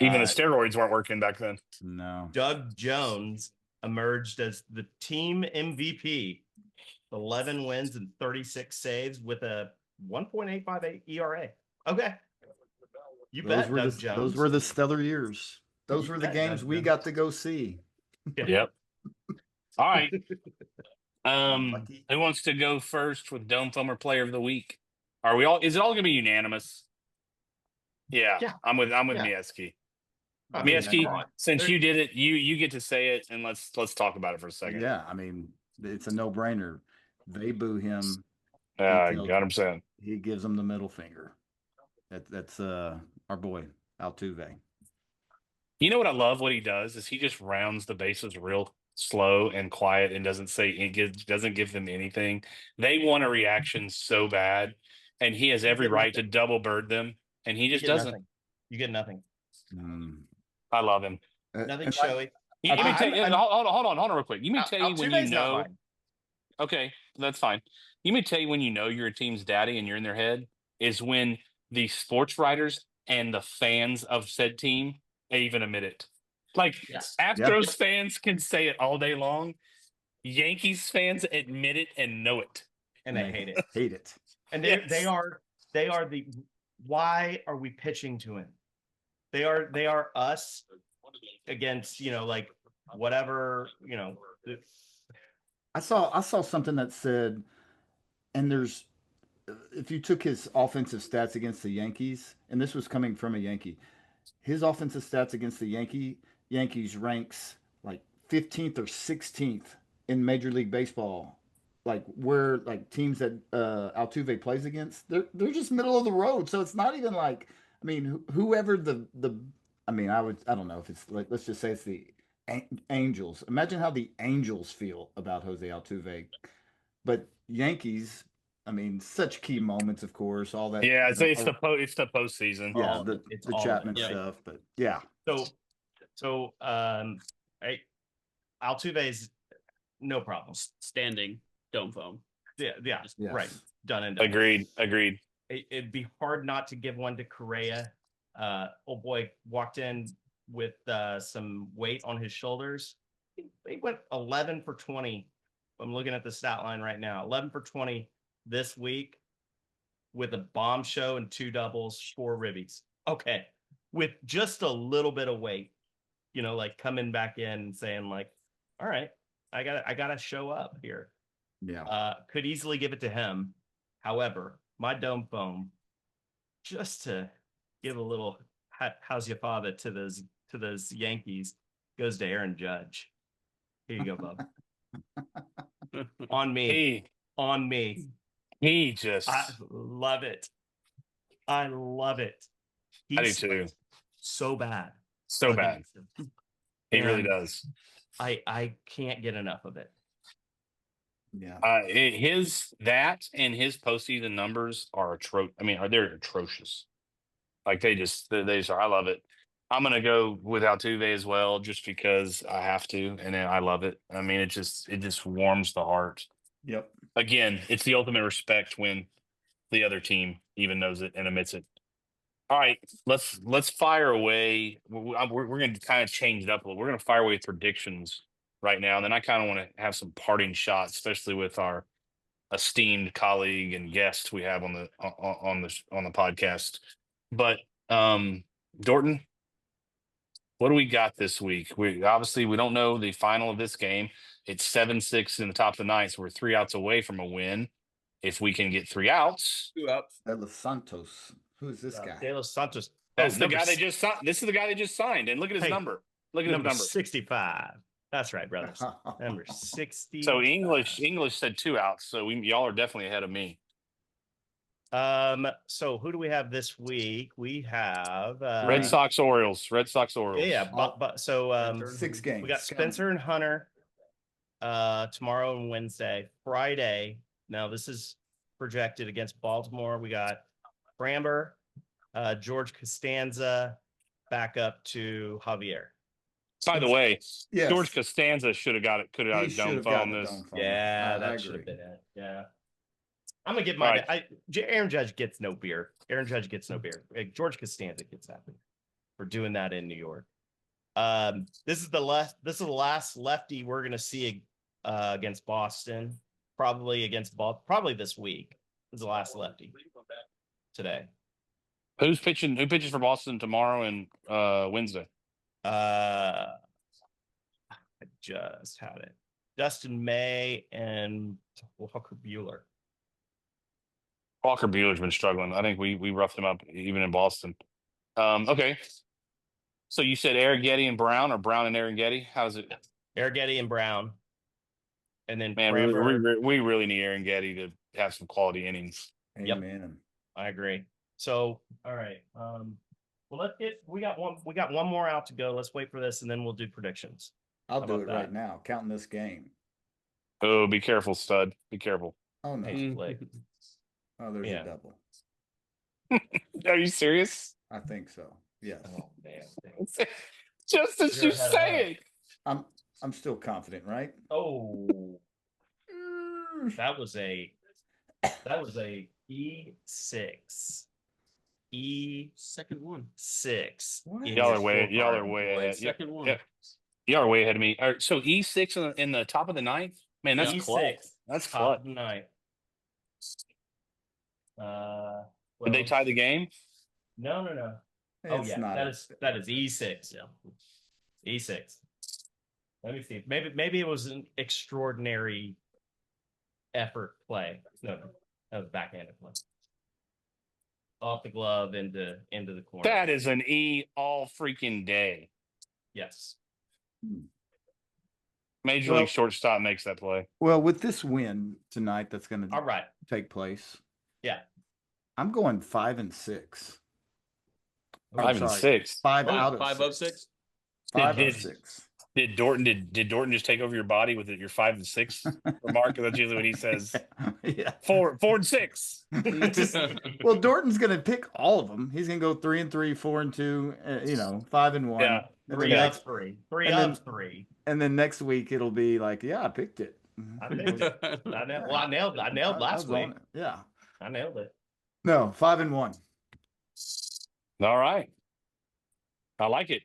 Even the steroids weren't working back then. No. Doug Jones emerged as the team MVP, 11 wins and 36 saves with a 1.858 ERA. Okay. You bet, Doug Jones. Those were the stellar years. Those were the games we got to go see. Yep. All right. Who wants to go first with Dome Foamer Player of the Week? Are we all? Is it all going to be unanimous? Yeah. I'm with Mieski. Mieski, since you did it, you get to say it, and let's talk about it for a second. Yeah, I mean, it's a no-brainer. They boo him. 100%. He gives them the middle finger. That's our boy Altuve. You know what I love? What he does is he just rounds the bases real slow and quiet and doesn't give them anything. They want a reaction so bad, and he has every right to double bird them, and he just doesn't. Nothing. You get nothing. I love him. Nothing showy. Hold on real quick. You may tell you when you know. Okay, that's fine. You may tell you when you know you're a team's daddy and you're in their head is when the sports writers and the fans of said team even admit it. Like Astros fans can say it all day long. Yankees fans admit it and know it. And they hate it. Hate it. And they are the why are we pitching to him? They are us against, like whatever, I saw something that said, and if you took his offensive stats against the Yankees, and this was coming from a Yankee, his offensive stats against the Yankees ranks like 15th or 16th in Major League Baseball. Like where teams that Altuve plays against, they're just middle of the road. So it's not even like, I mean, whoever I don't know if it's like, let's just say it's the Angels. Imagine how the Angels feel about Jose Altuve. But Yankees, I mean, such key moments, of course, all that. Yeah, it's the postseason. Yeah, the Chapman stuff, but yeah. So Altuve's no problem. Standing dome foam. Yeah, Yes. right. Done and done. Agreed. It'd be hard not to give one to Correa. Old boy walked in with some weight on his shoulders. He went 11 for 20. I'm looking at the stat line right now. 11 for 20 this week with a bomb show and 2 doubles, 4 ribbies. Okay. With just a little bit of weight, like coming back in and saying like, all right, I gotta show up here. Yeah. Could easily give it to him. However, my dome foam, just to give a little how's your father to those Yankees, goes to Aaron Judge. Here you go, bub. On me. On me. He just I love it. I love it. I do too. So bad. So bad. He really does. I can't get enough of it. Yeah. His postseason numbers are they're atrocious. Like they just are. I love it. I'm gonna go with Altuve as well, just because I have to, and I love it. I mean, it just warms the heart. Yep. Again, it's the ultimate respect when the other team even knows it and admits it. All right, let's fire away. We're going to kind of change it up a little. We're going to fire away predictions right now, and then I kind of want to have some parting shots, especially with our esteemed colleague and guest we have on the podcast. But Dorton, what do we got this week? We don't know the final of this game. It's 7-6 in the top of the ninth, so we're 3 outs away from a win. If we can get 3 outs, 2 outs. De Los Santos. Who's this guy? De Los Santos. that's the number guy they s- just signed. This is the guy they just signed, and look at his Hey, number. Look at his number number. 65. That's right, brothers. Number 60. So English said 2 outs, so y'all are definitely ahead of me. So who do we have this week? We have Red Sox Orioles. Yeah, so 6 games. we got Spencer and Hunter tomorrow and Wednesday. Friday. Now this is projected against Baltimore. We got Framber, George Costanza back up to Javier. By the way, Yes. George Costanza could have got it. Could have got He a should dome have phone gotten this. the dome phone. Yeah, I that should have agree. been it. Yeah. I'm gonna get my Aaron Judge gets no beer. Aaron Judge gets no beer. George Costanza gets that beer for doing that in New York. This is the last lefty we're gonna see against Boston. Probably this week. This is the last lefty today. Who's pitching? Who pitches for Boston tomorrow and Wednesday? I just had it. Dustin May and Walker Buehler. Walker Buehler's been struggling. I think we roughed him up even in Boston. Okay. So you said Arrighetti and Brown, or Brown and Arrighetti? How's it? Arrighetti and Brown. And then Man, we really need Arrighetti to have some quality innings. Amen. I agree. So, all right. Well, we got one more out to go. Let's wait for this, and then we'll do predictions. I'll How do about it that? right now. Counting this game. Oh, be careful, stud. Be careful. Oh no. Hey, Blake. Oh, there's Yeah. a double. Are you serious? I think so. Yes. Oh, man. Just as You're you ahead of say it. I'm still confident, right? Oh, that was a E6. Second one. E6. What? Y'all are way Boyd, ahead. second one. Yeah. Y'all are way ahead of me. All right, so E6 in the top of the ninth? Man, that's E6. clutch. That's Top clutch. of the night. Did they tie the game? No. It's yeah, not. that is E6. Yeah. E6. Let me see. Maybe it was an extraordinary effort play. No, that was backhanded play. Off the glove into the corner. That is an E all freaking day. Yes. Major League shortstop makes that play. Well, with this win tonight, that's going All to right. take place. Yeah. I'm going 5 and 6. 5 and 6. 5 out of 5 of 6. 5 Did- of 6. Did Dorton just take over your body with your 5 and 6 remark? That's usually what he says. Yeah. 4 and 6. Well, Dorton's going to pick all of them. He's going to go 3 and 3, 4 and 2, 5 and 1. Yeah. And Three then of next, three. Three and of then- three. and then next week it'll be like, yeah, I picked it. I picked it. I nailed I last was on week. it. Yeah. I nailed it. No, 5 and 1. All right. I like it.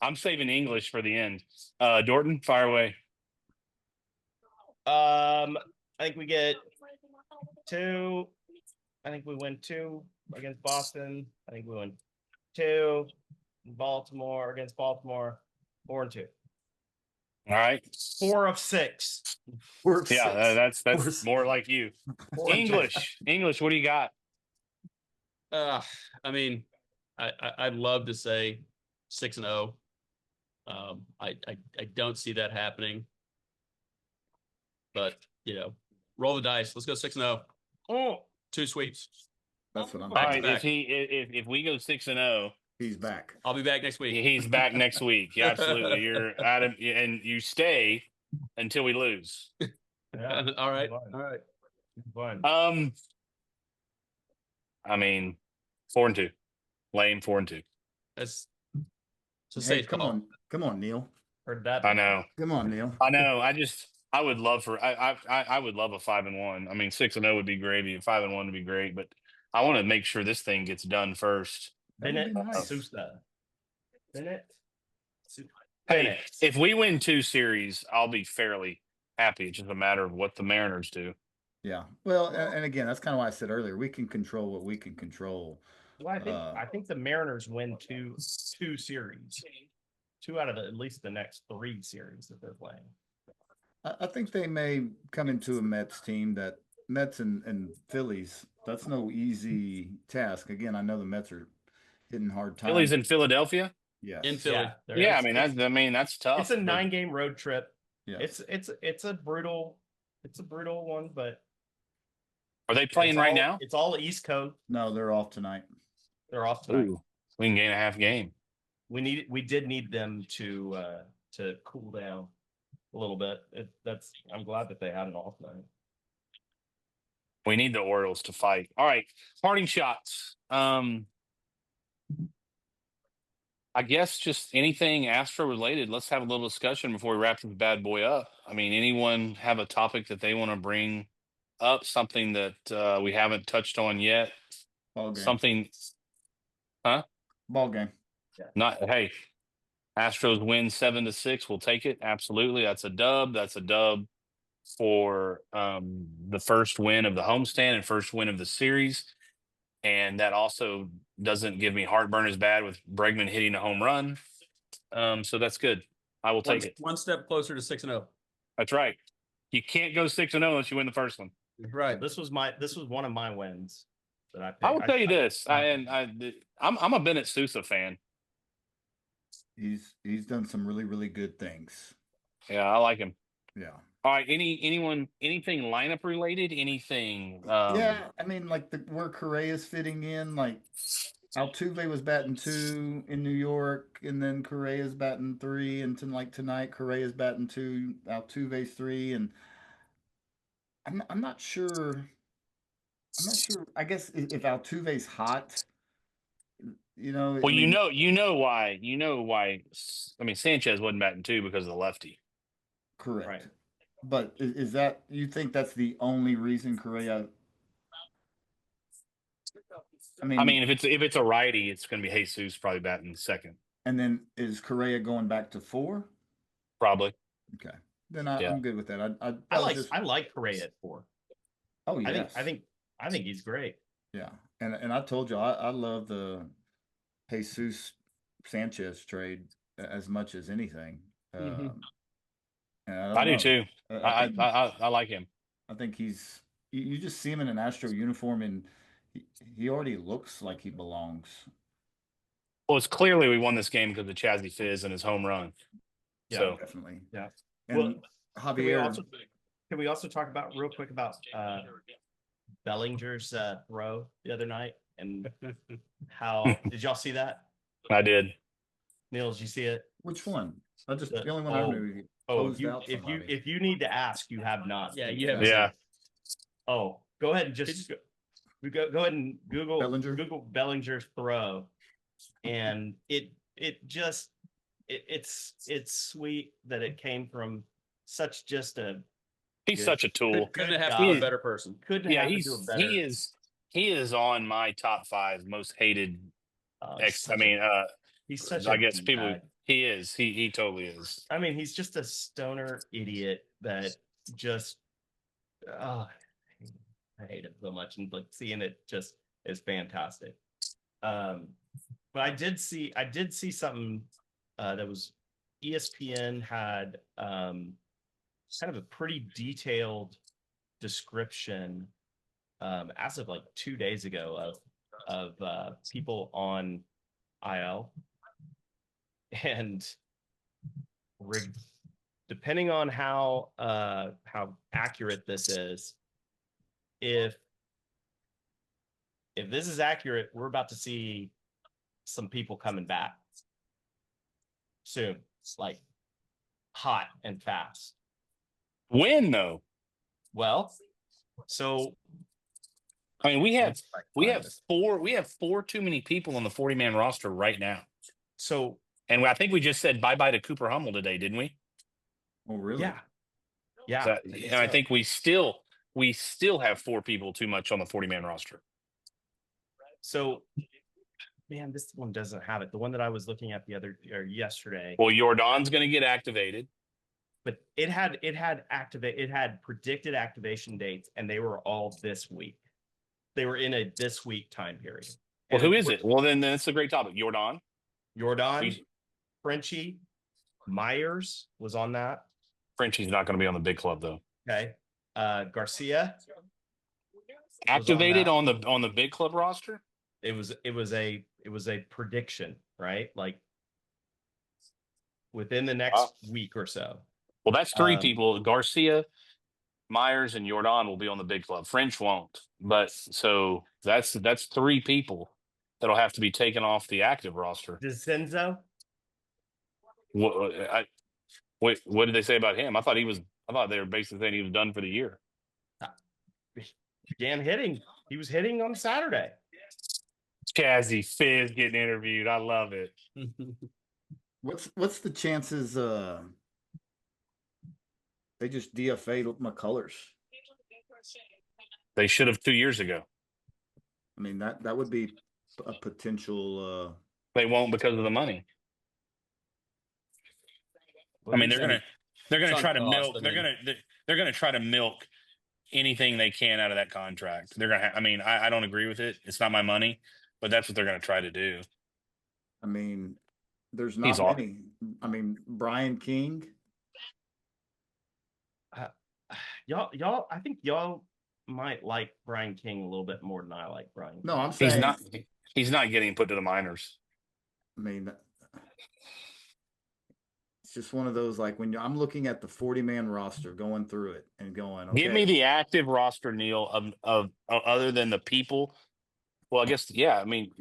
I'm saving English for the end. Dorton, fire away. I think we get 2. I think we win 2 against Boston. I think we win 2 Baltimore against Baltimore. 4 and 2. All right. 4 of 6. Yeah, that's Four- more like you. 4 of 6. English, what do you got? I mean, I'd love to say 6-0. I don't see that happening. But roll the dice. Let's go 6-0. Oh, 2 sweeps. That's what I'm All Back to right, back. if we go 6-0, He's back. I'll be back next week. he's back next week. Yeah, absolutely. You're Adam, and you stay until we lose. Yeah. All right. Fun. All right. Fun. I mean, 4 and 2. Lame 4 and 2. That's a Hey, safe come call. on. Come on, Neil. Heard that. I know. Come on, Neil. I know. I would love I would love a 5 and 1. I mean, 6-0 would be gravy. 5 and 1 would be great, but I want to make sure this thing gets done first. Bennett That'd be nice. Sousa. Bennett. Hey, Bennett. if we win 2 series, I'll be fairly happy. It's just a matter of what the Mariners do. Yeah. Well, and again, that's kind of why I said earlier, we can control what we can control. Well, Uh, I think the Mariners win two series, two out of at least the next 3 series that they're playing. I think they may come into a Mets team that Mets and Phillies. That's no easy task. Again, I know the Mets are hitting hard Phillies times. in Philadelphia. Yes. In Philly. Yeah, I mean that's tough. It's a but 9-game road trip. Yes. It's a brutal one, but Are they playing right now? It's all East Coast. No, they're off tonight. They're off tonight. Ooh, we can gain a half game. We did need them to cool down a little bit. I'm glad that they had an off night. We need the Orioles to fight. All right, parting shots. I guess just anything Astro related. Let's have a little discussion before we wrap this bad boy up. I mean, anyone have a topic that they want to bring up? Something that we haven't touched on yet? Ball game. Something, huh? Ball game. Not hey. Astros win 7-6. We'll take it. Absolutely. That's a dub. That's a dub for the first win of the homestand and first win of the series. And that also doesn't give me heartburn as bad with Bregman hitting a home run. So that's good. I will take it. One step closer to 6-0. That's right. You can't go 6-0 unless you win the first one. Right. This was one of my wins that I picked. I will tell you this. I'm a Bennett Sousa fan. He's done some really, really good things. Yeah, I like him. Yeah. All right. Anything lineup related? Anything? Yeah, I mean, like where Correa's fitting in, like Altuve was batting 2 in New York, and then Correa's batting 3, and tonight Correa's batting 2, Altuve's 3, and I'm not sure. I'm not sure. I guess if Altuve's hot, Well, you know why. I mean, Sanchez wasn't batting 2 because of the lefty. correct. Right. But is that you think that's the only reason Correa? I mean, if it's a righty, it's going to be Jesus probably batting second. And then is Correa going back to 4? Probably. Okay, then I'm good with that. I like Correa at 4. Oh yes. I think he's great. Yeah, and I told you I love the Jesus Sanchez trade as much as anything. And I do too. I like him. I think you just see him in an Astro uniform and he already looks like he belongs. Well, it's clearly we won this game because of Chazzy Fizz and his home run. Yeah, So definitely. Yeah. And Well, Javier. Can we also talk about real quick about Bellinger's throw the other night and how did y'all see that? I did. Niels, you see it? Which one? The only one I knew. If you need to ask, you have not. Yeah, you have. Yeah. Oh, go ahead and just go ahead and Google Bellinger's throw, and it's sweet that it came from such just a. He's such a tool. Couldn't have to be a better person. He is on my top 5 most hated. He's such. I guess people. He is. He totally is. I mean, he's just a stoner idiot that just. I hate it so much, and like seeing it just is fantastic. But I did see something that was ESPN had kind of a pretty detailed description as of like 2 days ago of people on IL, and depending on how accurate this is, if this is accurate, we're about to see some people coming back soon. It's like hot and fast. When though? Well, so I mean, we have 4 too many people on the 40-man roster right now. So, and I think we just said bye-bye to Cooper Hummel today, didn't we? Oh, really? Yeah. So, and I think we still have 4 people too much on the 40-man roster. So, man, this one doesn't have it. The one that I was looking at yesterday. Well, Jordan's going to get activated. But it had predicted activation dates, and they were all this week. They were in a this week time period. Well, who is it? Well, then it's a great topic. Jordan. Jordan, Frenchie, Myers was on that. Frenchie's not going to be on the big club though. Okay. Garcia Activated on the big club roster. it was a prediction, right? Like within the next week or so. Well, that's three people. Garcia, Myers, and Jordan will be on the big club. French won't. But so that's three people that'll have to be taken off the active roster. DeCenzo? What did they say about him? I thought they were basically saying he was done for the year. Began hitting. He was hitting on Saturday. Chazzy Fizz getting interviewed. I love it. What's the chances they just DFA'd McCullers? They should have 2 years ago. I mean, that would be a potential They won't because of the money. I mean, they're gonna try to milk. They're gonna try to milk anything they can out of that contract. They're gonna. I mean, I don't agree with it. It's not my money, but that's what they're gonna try to do. I mean, there's not many. I mean, Brian King. Y'all, I think y'all might like Brian King a little bit more than I like Brian. No, I'm saying he's not getting put to the minors. I mean, it's just one of those, like, when I'm looking at the 40-man roster, going through it and going, okay, Give me the active roster, Neil, of other than the people. Well, I guess, yeah. I mean,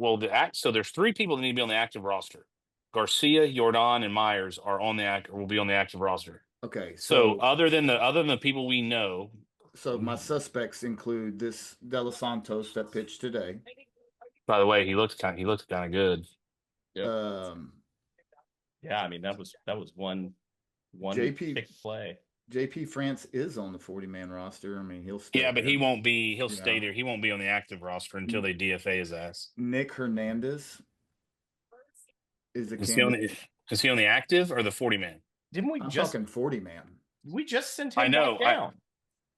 so there's three people that need to be on the active roster. Garcia, Jordan, and Myers are on will be on the active roster. Okay. So other than the people we know. So my suspects include this De Los Santos that pitched today. By the way, he looked kind of good. Yep. Yeah, I mean that was one big play. JP France is on the 40-man roster. I mean, he'll stay. Yeah, but he won't be. He'll stay there. He won't be on the active roster until they DFA his ass. Nick Hernandez is Is he on the active or the 40-man? Didn't we I'm just talking 40-man? We just sent him. I know. Back down.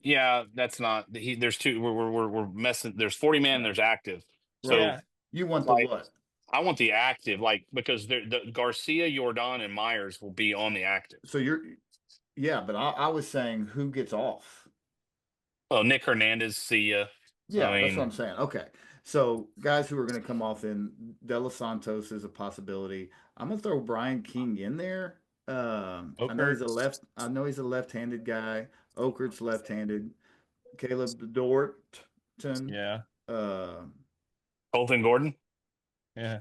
Yeah, that's not. There's two. We're messing. There's 40-man. There's active. So yeah. You want the what? I want the active, because the Garcia, Jordan, and Myers will be on the active. So yeah, but I was saying who gets off. Oh, Nick Hernandez, see ya. Yeah, that's what I'm saying. Okay, so guys who are going to come off in De Los Santos is a possibility. I'm going to throw Brian King in there. I know he's a left-handed guy. Okert's left-handed. Caleb Dorton. Yeah. Colton Gordon. Yeah.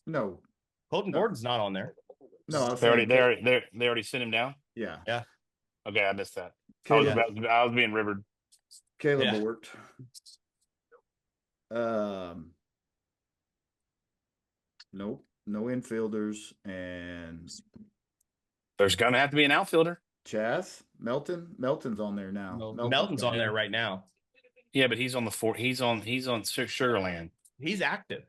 No. Colton Gordon's not on there. No, they already sent him down. Yeah. Yeah. Okay, I missed that. I was being rivered. Caleb Ort. Nope. No infielders, and there's gonna have to be an outfielder. Chaz Melton's on there now. Melton's on there right now. Yeah, but he's on the He's on Sugarland. He's active.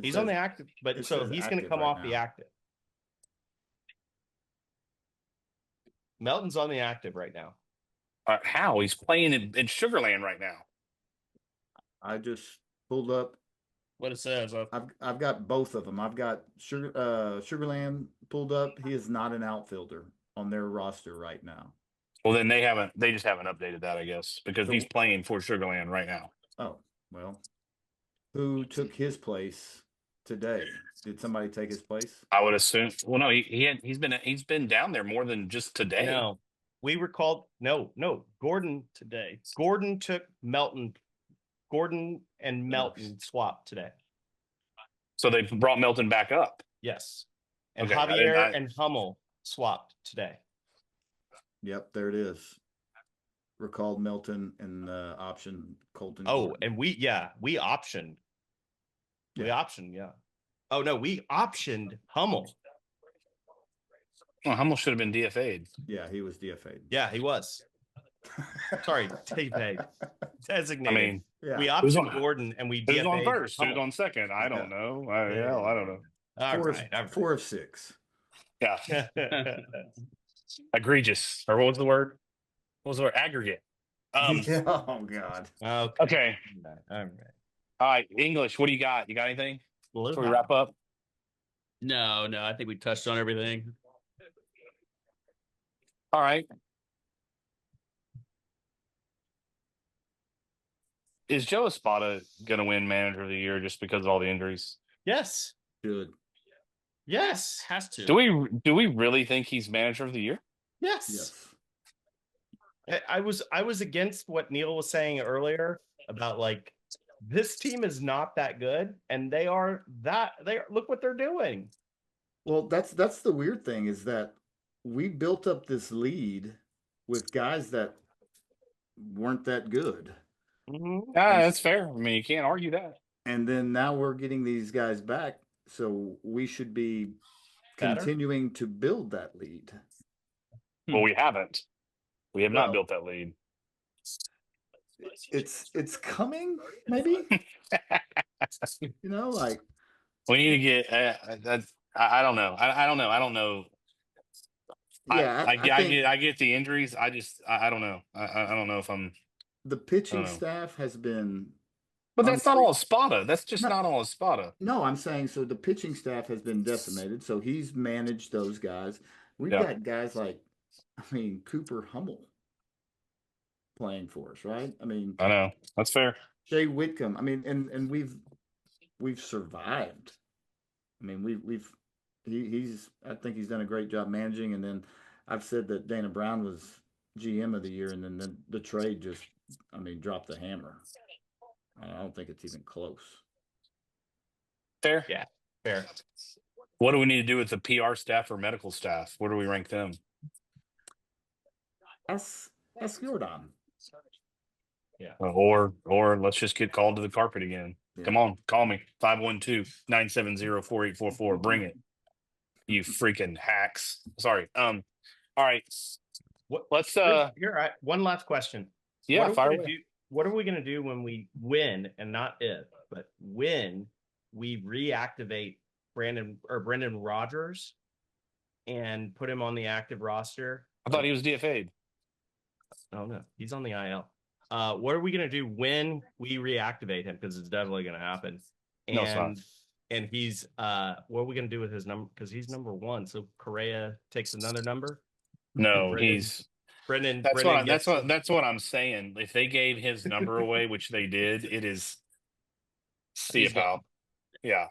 He's on the active, but so he's going to come off the active. Melton's on the active right now. How? He's playing in Sugarland right now. I just pulled up what it says. I've got both of them. I've got Sugarland pulled up. He is not an outfielder on their roster right now. Well, then they just haven't updated that, I guess, because he's playing for Sugarland right now. Oh, well. Who took his place today? Did somebody take his place? I would assume. Well, no, he's been down there more than just today. No, we recalled. No, Gordon today. Gordon took Melton. Gordon and Melton swapped today. So they brought Melton back up. Yes, and okay, Javier and Hummel swapped today. Yep, there it is. Recalled Melton and option Colton. Oh, Gordon. and we optioned. We optioned, yeah. Oh no, we optioned Hummel. Well, Hummel should have been DFA'd. Yeah, he was DFA'd. Yeah, he was. Sorry, DFA'd. Designated. I mean, we optioned Gordon and we DFA'd. Who's on first? Who's on second? I don't know. I don't know. All right. 4 of 6. Yeah. Egregious. Or what was the word? What was the word? Aggregate. Oh God. Okay. Okay. All right. All right, English. What do you got? You got anything before we wrap up? No, I think we touched on everything. All right. Is Joe Espada going to win Manager of the Year just because of all the injuries? Yes. Good. Yes. Has to. Do we really think he's Manager of the Year? Yes. Yes. I was against what Neil was saying earlier about like this team is not that good, and they are look what they're doing. Well, that's the weird thing is that we built up this lead with guys that weren't that good. That's fair. I mean, you can't argue that. And then now we're getting these guys back, so we should be Better? continuing to build that lead. Well, we haven't. We have not Well- built that lead. It's coming, maybe. Like We need to get that. I don't know. I don't know. I don't know. yeah, I get the injuries. I don't know. I don't know if I'm. the pitching know. staff has been. But that's not all Espada. That's just No. not all Espada. No, I'm saying so the pitching staff has been decimated, so he's managed those guys. We've Yeah. got guys like, Cooper Hummel playing for us, right? I know. That's fair. Jay Whitcomb. And we've survived. He's I think he's done a great job managing. And then I've said that Dana Brown was GM of the year, and then the trade just, dropped the hammer. I don't think it's even close. Fair. Yeah. Fair. What do we need to do with the PR staff or medical staff? Where do we rank them? Ask Jordan. Yeah. Or let's just get called to the carpet again. Yeah. Come on, call me 512-970-4844. Bring it, you freaking hacks. Sorry. All right. Let's Here, one last question. yeah, fire away. What are we going to do when we win, and not if, but when we reactivate Brendan Rodgers and put him on the active roster? I thought he was DFA'd. Oh no, he's on the IL. What are we going to do when we reactivate him? Because it's definitely going to happen. No, it's not. And he's what are we going to do with his number? Because he's number 1. So Correa takes another number. No, Brendan- he's Brendan. that's Brendan that's what I'm saying. If they gave his number away, which they did, it is see He's about. Yeah.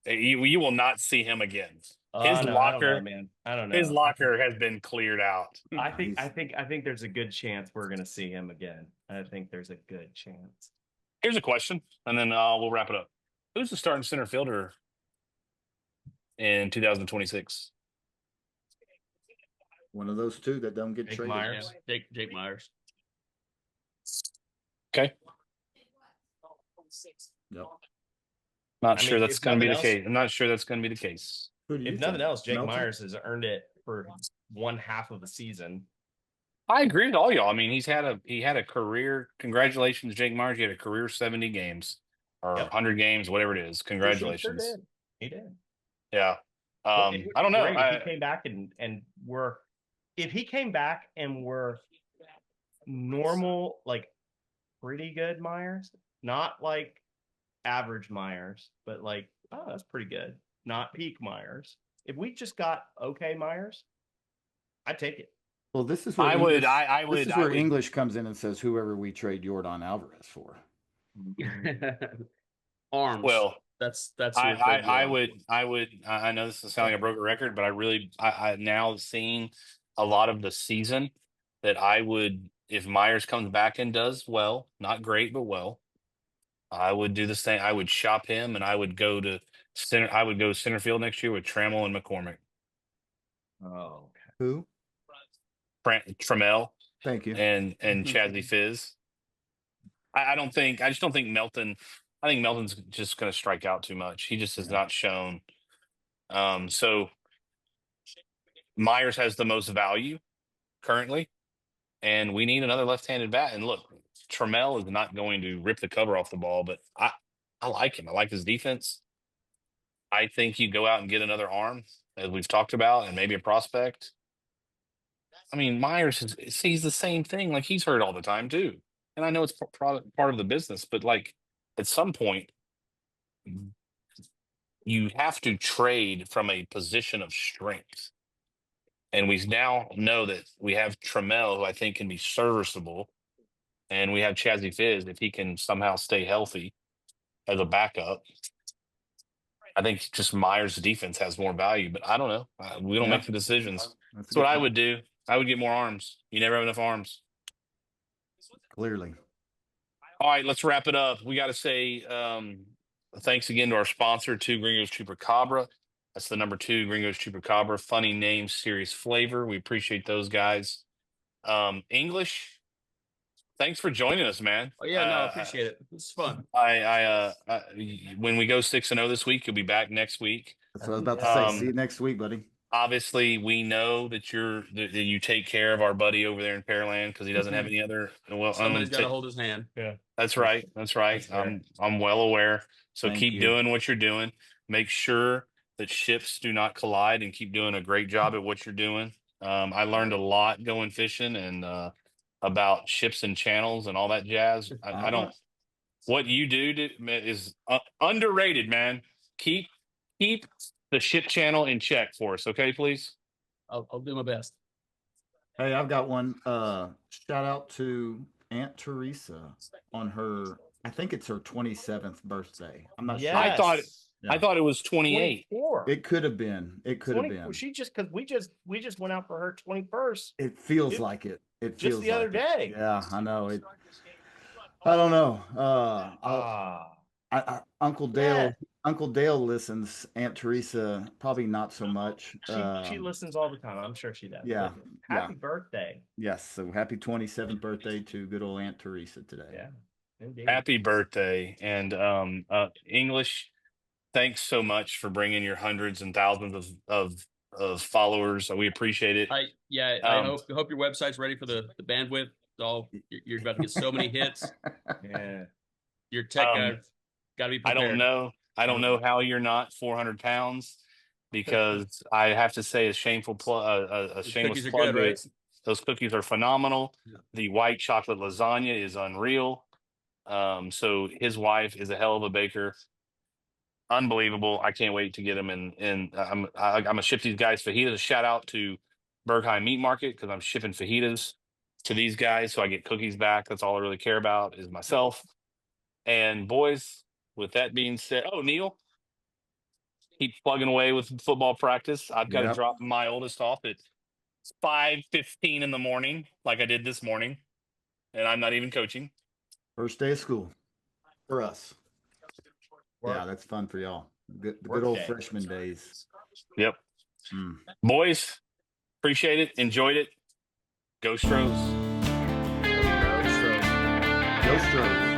You will not see him again. His no, locker, man. I don't know. his locker has been cleared out. I think there's a good chance we're going to see him again. I think there's a good chance. Here's a question, and then we'll wrap it up. Who's the starting center fielder in 2026? One of those two that don't get Jake traded. Myers. Jake Myers. Okay. Yep. Not I sure mean, that's if going to be the nothing case. I'm not sure that's going to be the case. Who do you If nothing think? else, Jake Melton? Myers has earned it for one half of the season. I agree with all y'all. I mean, he had a career. Congratulations, Jake Myers. He had a career 70 games or Yep. 100 games, whatever it is. Congratulations. He did. Yeah. Well, it would I don't be know. great if he came back if he came back and were normal, like pretty good Myers, not like average Myers, but like, oh, that's pretty good. Not peak Myers. If we just got okay Myers, I'd take it. Well, this is where I English, would. I would. This is I where would. English comes in and says whoever we trade Jordan Alvarez for. Arms. Well, that's I would. I know this is sounding like a broken record, but I now seeing a lot of the season that I would, if Myers comes back and does well, not great but well, I would do the same. I would shop him, and I would go to center. I would go center field next year with Trammell and McCormick. Oh, Who? Trammell Thank you. and Chazzy Fizz. I just don't think Melton. I think Melton's just going to strike out too much. He just has not shown. So Myers has the most value currently, and we need another left-handed bat. And look, Trammell is not going to rip the cover off the ball, but I like him. I like his defense. I think you go out and get another arm, as we've talked about, and maybe a prospect. I mean, Myers sees the same thing. Like, he's hurt all the time too. And I know it's part of the business, but like, at some point, you have to trade from a position of strength. And we now know that we have Trammell, who I think can be serviceable. And we have Chazzy Fizz, if he can somehow stay healthy as a backup. I think just Myers' defense has more value, but I don't know. We don't make the decisions. That's what I would do. I would get more arms. You never have enough arms. Clearly. All right, let's wrap it up. We got to say thanks again to our sponsor, Two Gringos Chupacabra. That's the number 2 Gringos Chupacabra. Funny name, serious flavor. We appreciate those guys. English, thanks for joining us, man. Oh yeah, no, I appreciate it. It's fun. When we go 6-0 this week, you'll be back next week. That's what I was about to say. See you next week, buddy. Obviously, we know that you take care of our buddy over there in Pearland because he doesn't have any other. Well, Somebody's got to hold his hand. Yeah, that's right. That's right. I'm well aware. So keep doing what you're doing. Make sure that ships do not collide, and keep doing a great job at what you're doing. I learned a lot going fishing and about ships and channels and all that jazz. I don't. What you do is underrated, man. Keep the ship channel in check for us, okay, please? I'll do my best. Hey, I've got one. Shout out to Aunt Teresa on her, I think it's her 27th birthday. I'm not sure. I thought it was 28. 24. It could have been. It could have been. She just because we just went out for her 21st. It feels like it. It feels just the other day. Yeah, I know it. I don't know. Uncle Dale. Uncle Dale listens. Aunt Teresa probably not so much. She listens all the time. I'm sure she does. Yeah. Happy birthday. Yes. So happy 27th birthday to good old Aunt Teresa today. Yeah. Indeed. Happy birthday. And English, thanks so much for bringing your hundreds and thousands of followers. We appreciate it. I hope your website's ready for the bandwidth. You're about to get so many hits. Yeah. Your tech guy got to be prepared. I don't know how you're not 400 pounds, because I have to say a shameless plug. Good, right? Those cookies are phenomenal. Yeah. The white chocolate lasagna is unreal. So his wife is a hell of a baker. Unbelievable. I can't wait to get him in. I'm gonna ship these guys fajitas. Shout out to Bergheim Meat Market, because I'm shipping fajitas to these guys, so I get cookies back. That's all I really care about is myself. And boys, with that being said, Neil, keep plugging away with football practice. I've got to drop my oldest off at 5:15 in the morning, like I did this morning, and I'm not even coaching. First day of school for us. Yeah, that's fun for y'all. Good old freshman days. Yep. Boys, appreciate it. Enjoyed it. Go Stros. Go Stros.